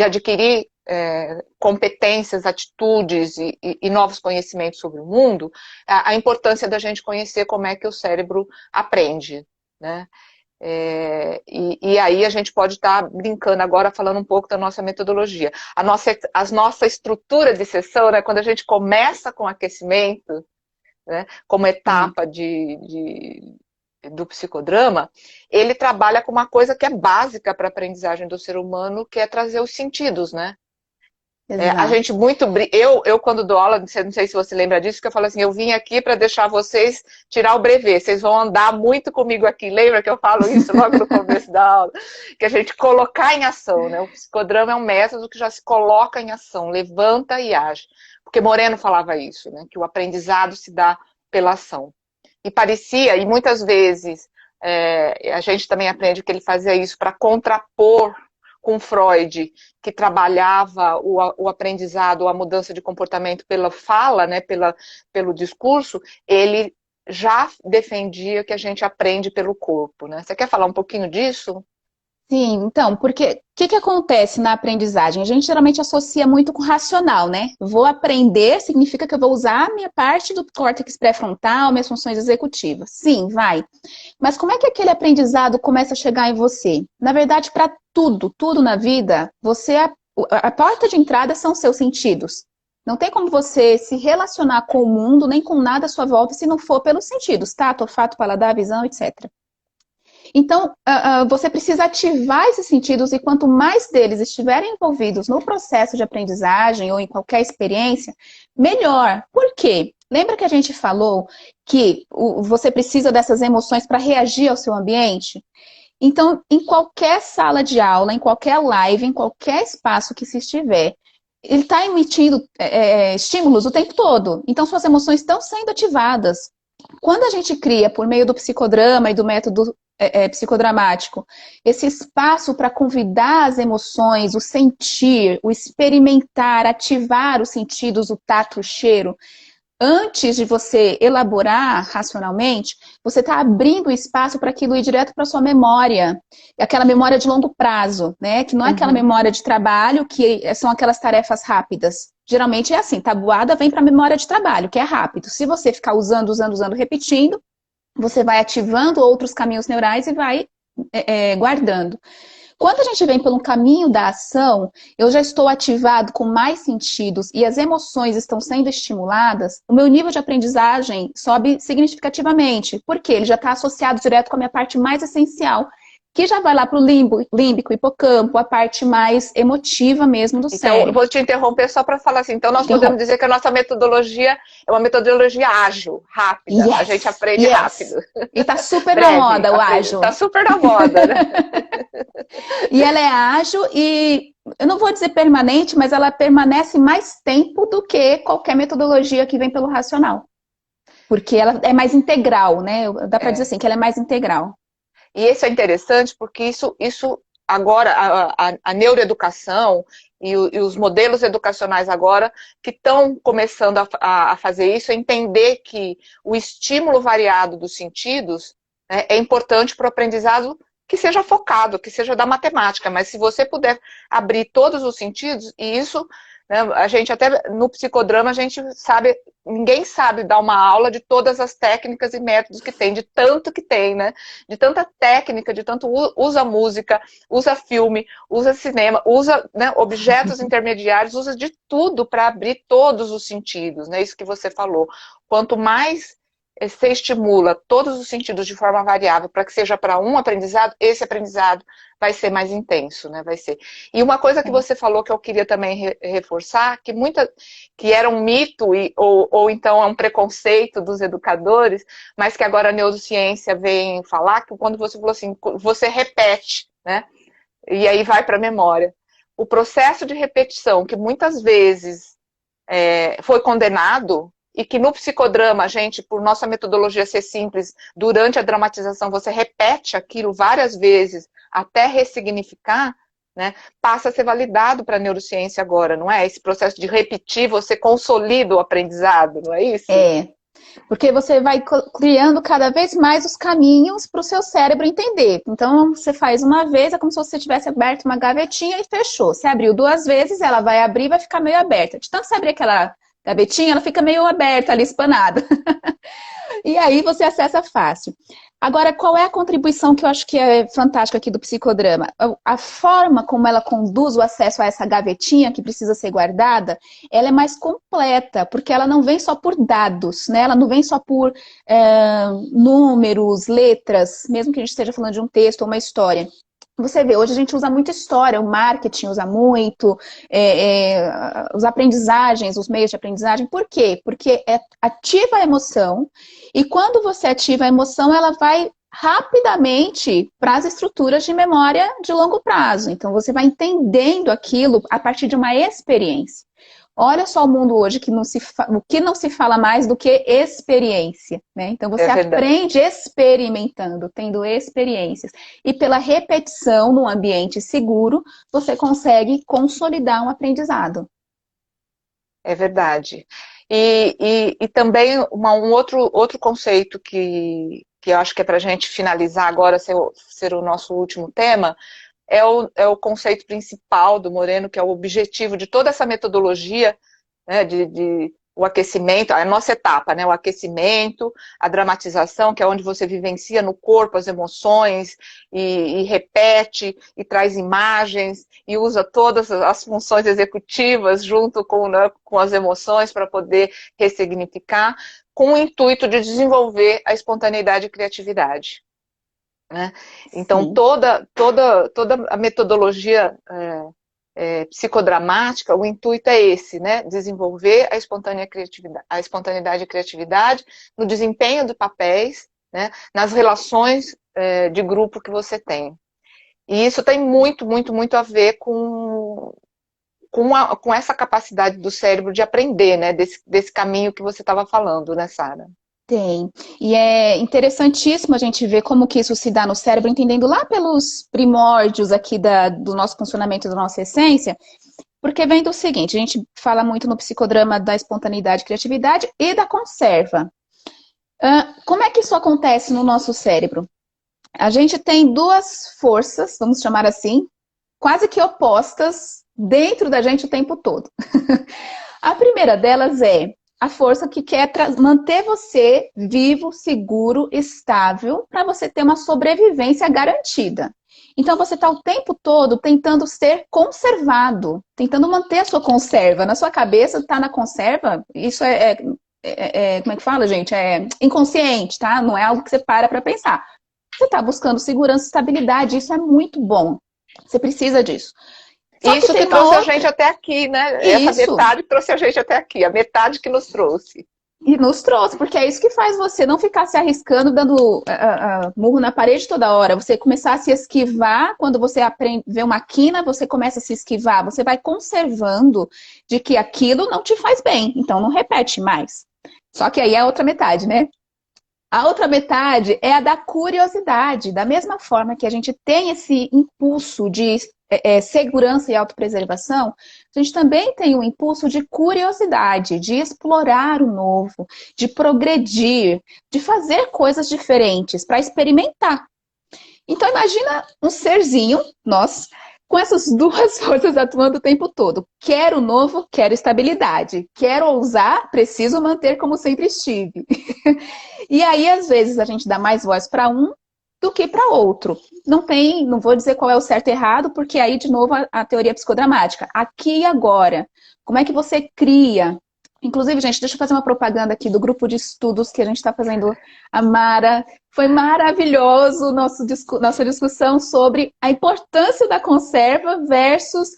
adquirir competências, atitudes e novos conhecimentos sobre o mundo, a importância da gente conhecer como é que o cérebro aprende, né? E aí a gente pode estar brincando agora, falando um pouco da nossa metodologia. A nossa estrutura de sessão, né, quando a gente começa com aquecimento, né, como Sim, etapa do psicodrama, ele trabalha com uma coisa que é básica para a aprendizagem do ser humano, que é trazer os sentidos, né? A gente exato. muito. Eu, quando dou aula, não sei se você lembra disso, que eu falo assim: eu vim aqui para deixar vocês tirar o brevê, vocês vão andar muito comigo aqui. Lembra que eu falo isso logo no começo da aula? Que a gente colocar em ação, né? O psicodrama é um método que já se coloca em ação, levanta e age. Porque Moreno falava isso, né? Que o aprendizado se dá pela ação. E parecia, e muitas vezes a gente também aprende que ele fazia isso para contrapor com Freud, que trabalhava o aprendizado, a mudança de comportamento pela fala, né, pelo discurso, ele já defendia que a gente aprende pelo corpo, né? Você quer falar um pouquinho disso? Sim, então, porque o que acontece na aprendizagem? A gente geralmente associa muito com racional, né? Vou aprender significa que eu vou usar a minha parte do córtex pré-frontal, minhas funções executivas. Sim, vai. Mas como é que aquele aprendizado começa a chegar em você? Na verdade, para tudo, tudo na vida, a porta de entrada são os seus sentidos. Não tem como você se relacionar com o mundo, nem com nada à sua volta, se não for pelos sentidos, tato, olfato, paladar, visão, etc. Então, você precisa ativar esses sentidos e quanto mais deles estiverem envolvidos no processo de aprendizagem ou em qualquer experiência, melhor. Por quê? Lembra que a gente falou que você precisa dessas emoções para reagir ao seu ambiente? Então, em qualquer sala de aula, em qualquer live, em qualquer espaço que se estiver, ele está emitindo estímulos o tempo todo. Então, suas emoções estão sendo ativadas. Quando a gente cria, por meio do psicodrama e do método psicodramático, esse espaço para convidar as emoções, o sentir, o experimentar, ativar os sentidos, o tato, o cheiro, antes de você elaborar racionalmente, você está abrindo espaço para aquilo ir direto para sua memória. Aquela memória de longo prazo, né? Que não é aquela memória de trabalho, que são aquelas tarefas rápidas. Geralmente é assim, tabuada vem para a memória de trabalho, que é rápido. Se você ficar usando, repetindo, você vai ativando outros caminhos neurais e vai guardando. Quando a gente vem pelo caminho da ação, eu já estou ativado com mais sentidos e as emoções estão sendo estimuladas, o meu nível de aprendizagem sobe significativamente, porque ele já está associado direto com a minha parte mais essencial, que já vai lá para o límbico, hipocampo, a parte mais emotiva mesmo do cérebro. Eu vou te interromper só para falar assim. Então, nós podemos dizer que a nossa metodologia é uma metodologia ágil, rápida. Yes, a gente aprende rápido. E está super na moda o ágil. Está super na moda, né? E ela é ágil e, eu não vou dizer permanente, mas ela permanece mais tempo do que qualquer metodologia que vem pelo racional. Porque ela é mais integral, né? Dá para dizer assim, que ela é mais integral. E isso é interessante porque isso agora, a neuroeducação e os modelos educacionais agora que estão começando a fazer isso, é entender que o estímulo variado dos sentidos, né, é importante para o aprendizado que seja focado, que seja da matemática, mas se você puder abrir todos os sentidos, e isso, né, a gente até no psicodrama, a gente sabe, ninguém sabe dar uma aula de todas as técnicas e métodos que tem, de tanto que tem, né? De tanta técnica, de tanto usa música, usa filme, usa cinema, usa, né, objetos intermediários, usa de tudo para abrir todos os sentidos, né? Isso que você falou. Quanto mais você estimula todos os sentidos de forma variável para que seja para um aprendizado, esse aprendizado vai ser mais intenso, né? Vai ser. E uma coisa que você falou que eu queria também reforçar, que era um mito ou então é um preconceito dos educadores, mas que agora a neurociência vem falar, que quando você falou assim, você repete, né? E aí vai para a memória. O processo de repetição, que muitas vezes foi condenado, e que no psicodrama, a gente, por nossa metodologia ser simples, durante a dramatização você repete aquilo várias vezes até ressignificar, né, passa a ser validado para a neurociência agora, não é? Esse processo de repetir, você consolida o aprendizado, não é isso? Porque você vai criando cada vez mais os caminhos para o seu cérebro entender. Então, você faz uma vez, é como se você tivesse aberto uma gavetinha e fechou. Você abriu 2 vezes, ela vai abrir e vai ficar meio aberta. De tanto você abrir aquela gavetinha, ela fica meio aberta ali, espanada. E aí você acessa fácil. Agora, qual é a contribuição que eu acho que é fantástica aqui do psicodrama? A forma como ela conduz o acesso a essa gavetinha que precisa ser guardada, ela é mais completa, porque ela não vem só por dados, né? Ela não vem só por números, letras, mesmo que a gente esteja falando de um texto ou uma história. Você vê, hoje a gente usa muito história, o marketing usa muito, as aprendizagens, os meios de aprendizagem. Por quê? Porque ativa a emoção, e quando você ativa a emoção, ela vai rapidamente para as estruturas de memória de longo prazo. Então, você vai entendendo aquilo a partir de uma experiência. Olha só o mundo hoje, o que não se fala mais do que experiência, né? Então você aprende experimentando, tendo experiências. E pela repetição num ambiente seguro, você consegue consolidar um aprendizado. É verdade. E também um outro conceito que eu acho que é para a gente finalizar agora, ser o nosso último tema, é o conceito principal do Moreno, que é o objetivo de toda essa metodologia, né, o aquecimento, a nossa etapa, né, o aquecimento, a dramatização, que é onde você vivencia no corpo as emoções e repete e traz imagens e usa todas as funções executivas junto com as emoções para poder ressignificar, com o intuito de desenvolver a espontaneidade e criatividade. né? Então, Sim. toda a metodologia psicodramática, o intuito é esse, né? Desenvolver a espontaneidade e a criatividade no desempenho de papéis, né? Nas relações de grupo que você tem. E isso tem muito, muito, muito a ver com essa capacidade do cérebro de aprender, né? Desse caminho que você estava falando, né, Sara? Tem. E é interessantíssimo a gente ver como que isso se dá no cérebro, entendendo lá pelos primórdios aqui do nosso funcionamento, da nossa essência, porque vem do seguinte, a gente fala muito no psicodrama da espontaneidade e criatividade e da conserva. Como é que isso acontece no nosso cérebro? A gente tem duas forças, vamos chamar assim, quase que opostas dentro da gente o tempo todo. A primeira delas é a força que quer manter você vivo, seguro, estável, para você ter uma sobrevivência garantida. Então você está o tempo todo tentando ser conservado, tentando manter a sua conserva. Na sua cabeça está na conserva, isso como é que fala, gente? É inconsciente, tá? Não é algo que você para pensar. Você está buscando segurança e estabilidade, isso é muito bom. Você precisa disso. Só que Isso tem que uma trouxe a gente outra. até aqui, né? Essa Isso. metade trouxe a gente até aqui, a metade que nos trouxe. E nos trouxe, porque é isso que faz você não ficar se arriscando, dando murro na parede toda hora. Você começar a se esquivar, quando você aprende, vê uma quina, você começa a se esquivar. Você vai conservando de que aquilo não te faz bem, então não repete mais. Só que aí é a outra metade, né? A outra metade é a da curiosidade. Da mesma forma que a gente tem esse impulso de segurança e autopreservação, a gente também tem um impulso de curiosidade, de explorar o novo, de progredir, de fazer coisas diferentes, para experimentar. Então imagina um serzinho, nós, com essas duas forças atuando o tempo todo. Quero novo, quero estabilidade. Quero ousar, preciso manter como sempre estive. E aí, às vezes, a gente dá mais voz para um do que para outro. Não vou dizer qual é o certo e errado, porque aí, de novo, a teoria psicodramática. Aqui e agora. Como é que você cria? Inclusive, gente, deixa eu fazer uma propaganda aqui do grupo de estudos que a gente está fazendo, a Mara. Foi maravilhoso nossa discussão sobre a importância da conserva versus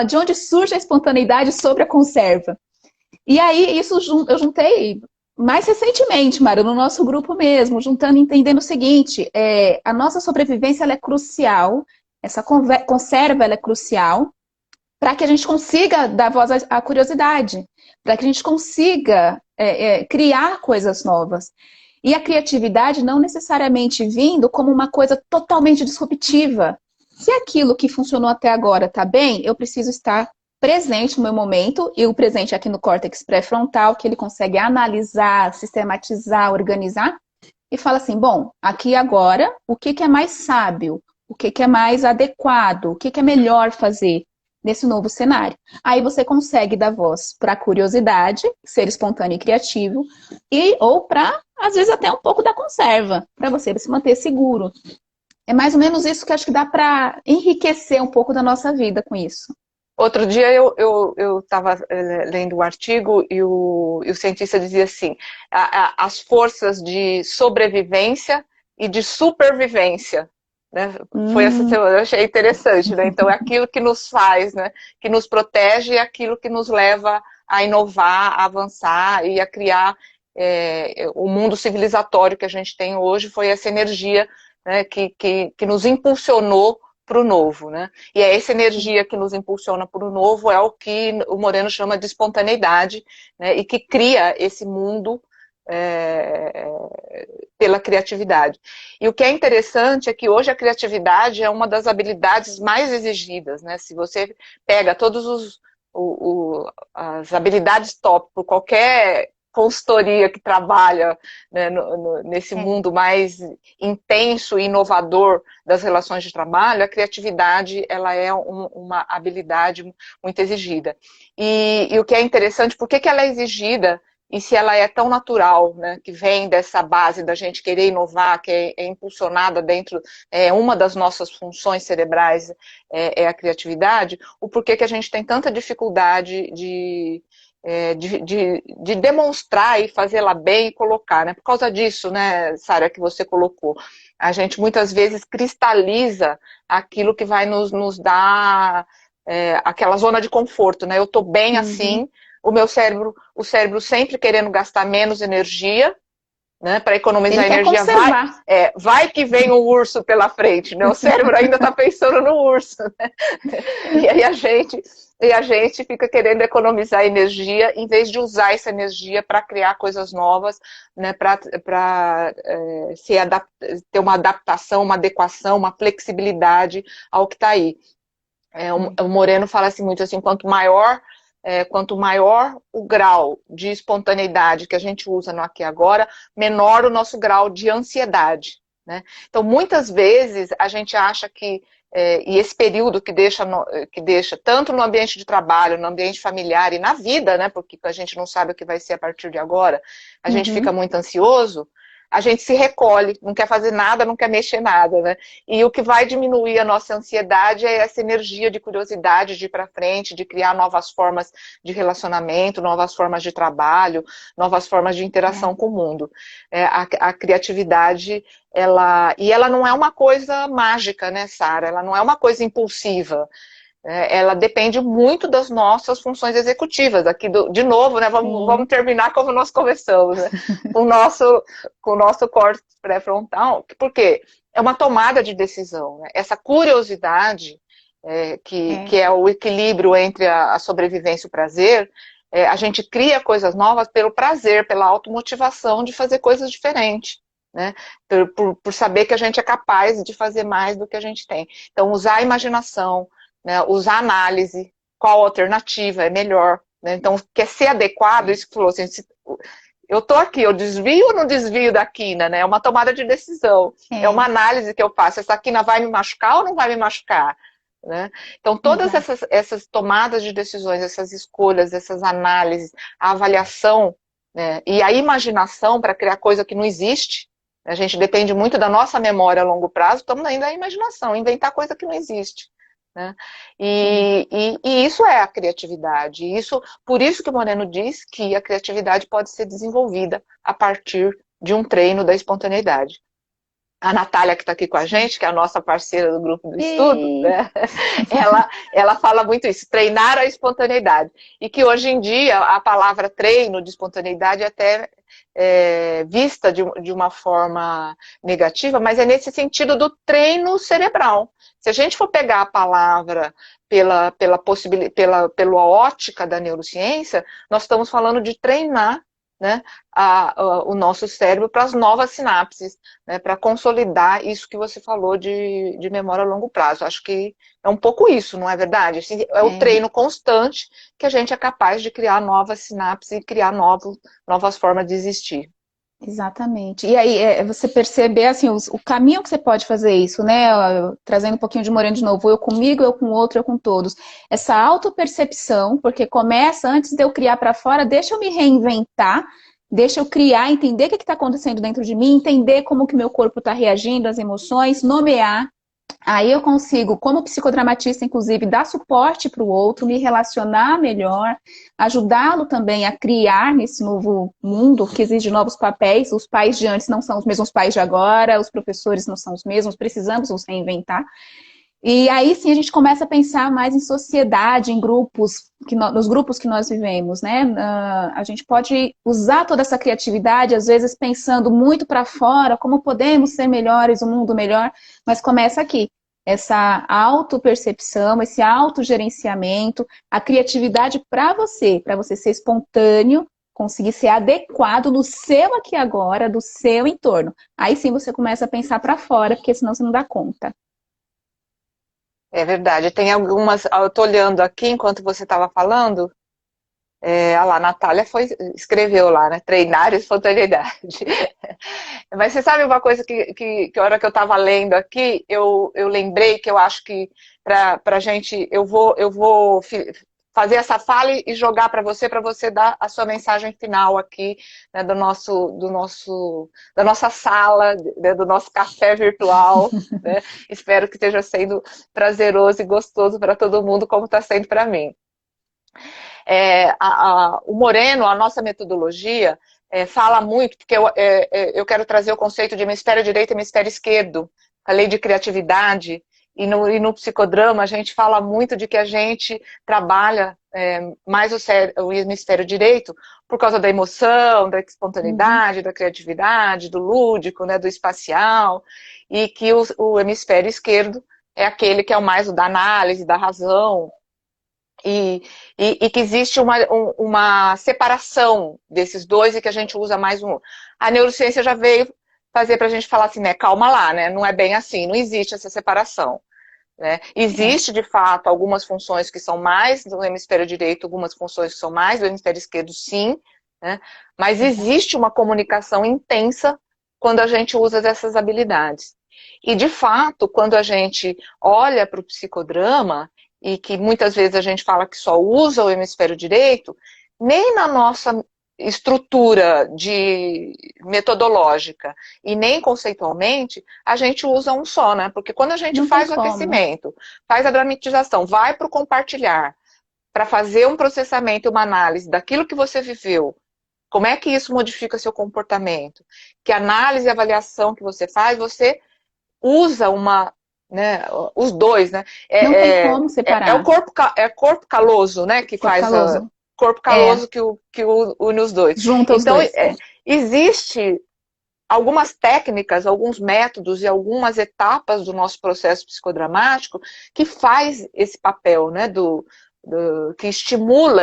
de onde surge a espontaneidade sobre a conserva. E aí, isso eu juntei mais recentemente, Mara, no nosso grupo mesmo, juntando e entendendo o seguinte, a nossa sobrevivência ela é crucial, essa conserva ela é crucial, para que a gente consiga dar voz à curiosidade, para que a gente consiga criar coisas novas. E a criatividade não necessariamente vindo como uma coisa totalmente disruptiva. Se aquilo que funcionou até agora está bem, eu preciso estar presente no meu momento, e o presente aqui no córtex pré-frontal, que ele consegue analisar, sistematizar, organizar, e fala assim, bom, aqui e agora, o que é mais sábio? O que é mais adequado? O que é melhor fazer nesse novo cenário? Aí você consegue dar voz para a curiosidade, ser espontâneo e criativo, ou para, às vezes, até um pouco da conserva, para você se manter seguro. É mais ou menos isso que acho que dá para enriquecer um pouco da nossa vida com isso. Outro dia eu estava lendo um artigo e o cientista dizia assim, as forças de sobrevivência e de supervivência, né? Foi essa semana, eu achei interessante, né? Então é aquilo que nos faz, né? Que nos protege e aquilo que nos leva a inovar, a avançar e a criar o mundo civilizatório que a gente tem hoje, foi essa energia, né, que nos impulsionou para o novo, né? E é essa energia que nos impulsiona para o novo é o que o Moreno chama de espontaneidade, né? E que cria esse mundo pela criatividade. E o que é interessante é que hoje a criatividade é uma das habilidades mais exigidas, né? Se você pega todos as habilidades top por qualquer consultoria que trabalha, né, nesse mundo mais intenso e inovador das relações de trabalho, a criatividade ela é uma habilidade muito exigida. E o que é interessante, por que ela é exigida e se ela é tão natural, né, que vem dessa base da gente querer inovar, que é impulsionada dentro, uma das nossas funções cerebrais é a criatividade, o porquê que a gente tem tanta dificuldade de demonstrar e fazê-la bem e colocar, né? Por causa disso, né, Sara, que você colocou, a gente muitas vezes cristaliza aquilo que vai nos dar aquela zona de conforto, né? Eu estou bem assim, o cérebro sempre querendo gastar menos energia, né, para Ele economizar quer energia, conservar. vai que vem um urso pela frente, né? O cérebro ainda está pensando no urso, né? E aí a gente fica querendo economizar energia em vez de usar essa energia para criar coisas novas, né? Para ter uma adaptação, uma adequação, uma flexibilidade ao que está aí. O Moreno fala assim muito assim, quanto maior o grau de espontaneidade que a gente usa no aqui e agora, menor o nosso grau de ansiedade, né? Então, muitas vezes, a gente acha que, e esse período que deixa tanto no ambiente de trabalho, no ambiente familiar e na vida, né? Porque a gente não sabe o que vai ser a partir de agora, a gente fica muito ansioso, a gente se recolhe, não quer fazer nada, não quer mexer nada, né? E o que vai diminuir a nossa ansiedade é essa energia de curiosidade, de ir para frente, de criar novas formas de relacionamento, novas formas de trabalho, novas formas de interação com o mundo. A criatividade, ela não é uma coisa mágica, né, Sara? Ela não é uma coisa impulsiva. Ela depende muito das nossas funções executivas. Aqui, de novo, né, vamos terminar como nós começamos, né? com o nosso córtex pré-frontal, porque é uma tomada de decisão. Né? Essa curiosidade, que é o equilíbrio entre a sobrevivência e o prazer, a gente cria coisas novas pelo prazer, pela automotivação de fazer coisas diferentes. Né? Por saber que a gente é capaz de fazer mais do que a gente tem. Então, usar a imaginação, né, usar análise, qual alternativa é melhor. Né? Então, quer ser adequado, isso que falou assim, eu estou aqui, eu desvio ou não desvio da quina? Né? É uma tomada de decisão, é uma análise que eu faço, essa quina vai me machucar ou não vai me machucar? Né? Então, todas essas tomadas de decisões, essas escolhas, essas análises, a avaliação, né, e a imaginação para criar coisa que não existe, a gente depende muito da nossa memória a longo prazo, estamos ainda na imaginação, inventar coisa que não existe. Né? E isso é a criatividade. Por isso que o Moreno diz que a criatividade pode ser desenvolvida a partir de um treino da espontaneidade. A Natália, que está aqui com a gente, que é a nossa parceira do grupo do estudo, né? ela fala muito isso, treinar a espontaneidade. E que hoje em dia a palavra treino de espontaneidade é até vista de uma forma negativa, mas é nesse sentido do treino cerebral. Se a gente for pegar a palavra pela ótica da neurociência, nós estamos falando de treinar, né, o nosso cérebro para as novas sinapses, né, para consolidar isso que você falou de memória a longo prazo. Acho que é um pouco isso, não é verdade? Assim, é o treino constante que a gente é capaz de criar novas sinapses e criar novas formas de existir. Exatamente. E aí, você perceber, assim, o caminho que você pode fazer isso, né? Trazendo um pouquinho de Moreno de novo, eu comigo, eu com o outro, eu com todos. Essa autopercepção, porque começa antes de eu criar para fora, deixa eu me reinventar, deixa eu criar, entender o que está acontecendo dentro de mim, entender como que meu corpo está reagindo, as emoções, nomear. Aí eu consigo, como psicodramatista, inclusive, dar suporte para o outro, me relacionar melhor, ajudá-lo também a criar nesse novo mundo que exige novos papéis. Os pais de antes não são os mesmos pais de agora, os professores não são os mesmos, precisamos nos reinventar. E aí sim a gente começa a pensar mais em sociedade, em grupos, nos grupos que nós vivemos, né? A gente pode usar toda essa criatividade, às vezes pensando muito para fora, como podemos ser melhores, um mundo melhor, mas começa aqui. Essa autopercepção, esse autogerenciamento, a criatividade para você ser espontâneo, conseguir ser adequado no seu aqui e agora, do seu entorno. Aí sim você começa a pensar para fora, porque senão você não dá conta. É verdade, tem algumas, eu estou olhando aqui enquanto você estava falando, a Natália escreveu lá, né, treinar espontaneidade. Mas você sabe uma coisa que a hora que eu estava lendo aqui, eu lembrei que eu acho que para a gente, eu vou fazer essa fala e jogar para você dar a sua mensagem final aqui, né, da nossa sala, né, do nosso café virtual. Né? Espero que esteja sendo prazeroso e gostoso para todo mundo, como está sendo para mim. O Moreno, a nossa metodologia, fala muito, porque eu quero trazer o conceito de hemisfério direito e hemisfério esquerdo, a lei de criatividade, e no psicodrama a gente fala muito de que a gente trabalha mais o hemisfério direito por causa da emoção, da espontaneidade, da criatividade, do lúdico, né, do espacial, e que o hemisfério esquerdo é aquele que é o mais o da análise, da razão, e que existe uma separação desses dois e que a gente usa mais um. A neurociência já veio fazer para a gente falar assim, né, calma lá, né, não é bem assim, não existe essa separação. Né? Existe, de fato, algumas funções que são mais do hemisfério direito, algumas funções que são mais do hemisfério esquerdo, sim, né? Mas existe uma comunicação intensa quando a gente usa dessas habilidades. E, de fato, quando a gente olha para o psicodrama, e que muitas vezes a gente fala que só usa o hemisfério direito, nem na nossa estrutura metodológica e nem conceitualmente, a gente usa um só, né? Porque quando a gente faz o aquecimento, faz a dramatização, vai para o compartilhar, para fazer um processamento e uma análise daquilo que você viveu, como é que isso modifica seu comportamento, que análise e avaliação que você faz, você usa né, os dois, né? Não tem como separar. É o corpo caloso, né? Que corpo faz caloso. Corpo caloso que une os dois. Junta os então, dois. Existe algumas técnicas, alguns métodos e algumas etapas do nosso processo psicodramático que faz esse papel, né, que estimula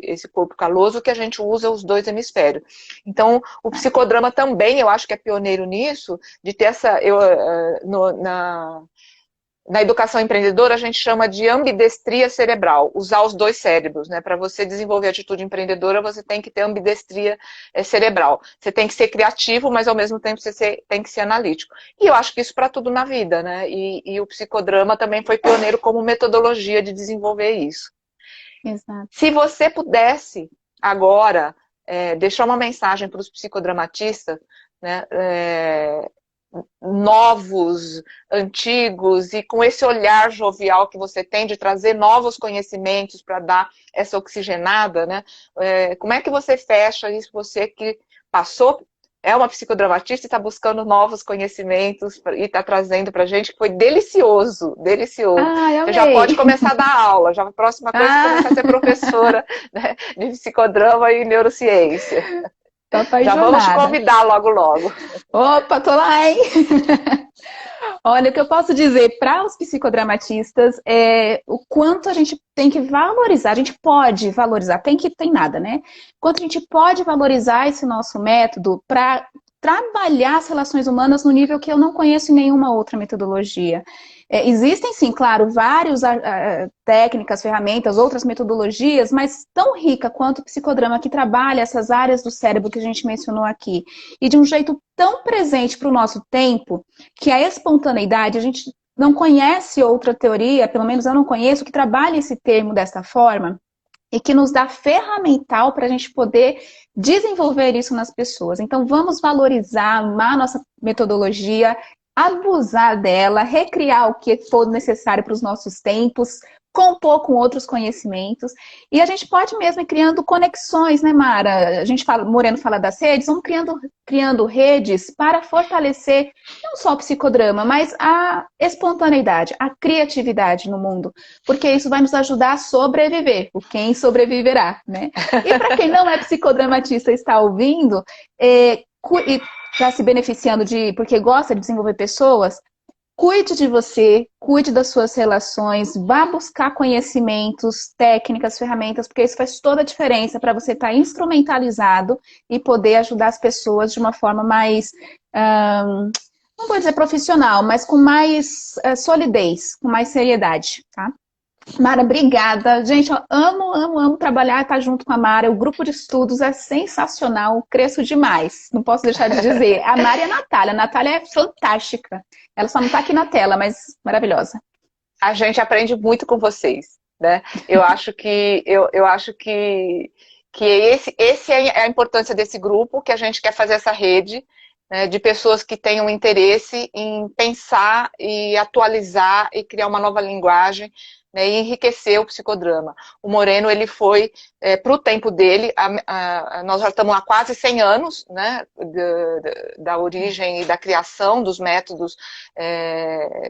esse corpo caloso, que a gente usa os dois hemisférios. Então, o psicodrama também, eu acho que é pioneiro nisso, de ter na educação empreendedora, a gente chama de ambidestria cerebral, usar os dois cérebros, né? Para você desenvolver atitude empreendedora, você tem que ter ambidestria cerebral. Você tem que ser criativo, mas ao mesmo tempo você tem que ser analítico. E eu acho que isso para tudo na vida, né? E o psicodrama também foi pioneiro como metodologia de desenvolver isso. Exato. Se você pudesse agora deixar uma mensagem para os psicodramatistas, né? Novos, antigos, e com esse olhar jovial que você tem de trazer novos conhecimentos para dar essa oxigenada, né? Como é que você fecha isso, você que passou, é uma psicodramatista e está buscando novos conhecimentos e está trazendo para a gente, que foi delicioso, delicioso. Você já pode começar a dar aula, já a próxima coisa é começar a ser professora, né, de psicodrama e neurociência. Já vamos te convidar logo, logo. Opa, tô lá, hein? Olha, o que eu posso dizer para os psicodramatistas é o quanto a gente tem que valorizar, a gente pode valorizar, tem nada, né? Quanto a gente pode valorizar esse nosso método para trabalhar as relações humanas no nível que eu não conheço em nenhuma outra metodologia. Existem, sim, claro, várias técnicas, ferramentas, outras metodologias, mas tão rica quanto o psicodrama, que trabalha essas áreas do cérebro que a gente mencionou aqui, e de um jeito tão presente para o nosso tempo, que a espontaneidade, a gente não conhece outra teoria, pelo menos eu não conheço, que trabalhe esse termo dessa forma, e que nos dá ferramental para a gente poder desenvolver isso nas pessoas. Então, vamos valorizar a nossa metodologia, abusar dela, recriar o que for necessário para os nossos tempos, compor com outros conhecimentos. E a gente pode mesmo ir criando conexões, né, Mara? A gente fala, Moreno fala das redes, vamos criando redes para fortalecer não só o psicodrama, mas a espontaneidade, a criatividade no mundo. Porque isso vai nos ajudar a sobreviver, o quem sobreviverá, né? E para quem não é psicodramatista e está ouvindo, e está se beneficiando porque gosta de desenvolver pessoas, cuide de você, cuide das suas relações, vá buscar conhecimentos, técnicas, ferramentas, porque isso faz toda a diferença para você estar instrumentalizado e poder ajudar as pessoas de uma forma mais, não vou dizer profissional, mas com mais solidez, com mais seriedade, tá? Mara, obrigada. Gente, eu amo trabalhar e estar junto com a Mara. O grupo de estudos é sensacional, cresço demais. Não posso deixar de dizer. A Mara e a Natália. A Natália é fantástica. Ela só não está aqui na tela, mas maravilhosa. A gente aprende muito com vocês, né? Eu acho que esse é a importância desse grupo, que a gente quer fazer essa rede, né, de pessoas que tenham interesse em pensar e atualizar e criar uma nova linguagem né, e enriquecer o psicodrama. O Moreno, ele foi, para o tempo dele, nós já estamos há quase 100 anos, né, da origem e da criação dos métodos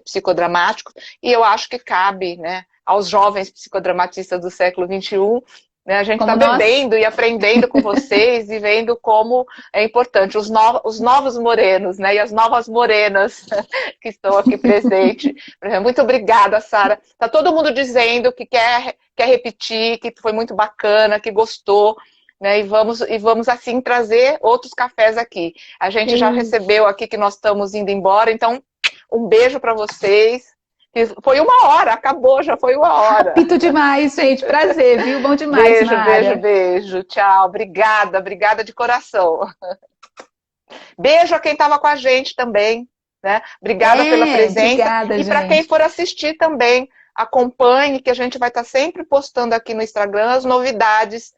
psicodramáticos, e eu acho que cabe, né, aos jovens psicodramatistas do século XXI, né, a gente está bebendo e aprendendo com vocês e vendo como é importante os novos morenos, né, e as novas morenas que estão aqui presentes. Muito obrigada, Sara. Está todo mundo dizendo que quer repetir, que foi muito bacana, que gostou, né, e vamos assim trazer outros cafés aqui. A gente já recebeu aqui que nós estamos indo embora, então um beijo para vocês. Foi 1 hora, acabou, já foi 1 hora. Rápido demais, gente. Prazer, viu? Bom demais, beijo, Mara. Beijo. Tchau. Obrigada de coração. Beijo a quem estava com a gente também, né? Obrigada pela presença. Obrigada, e para quem for assistir também, acompanhe, que a gente vai estar sempre postando aqui no Instagram as novidades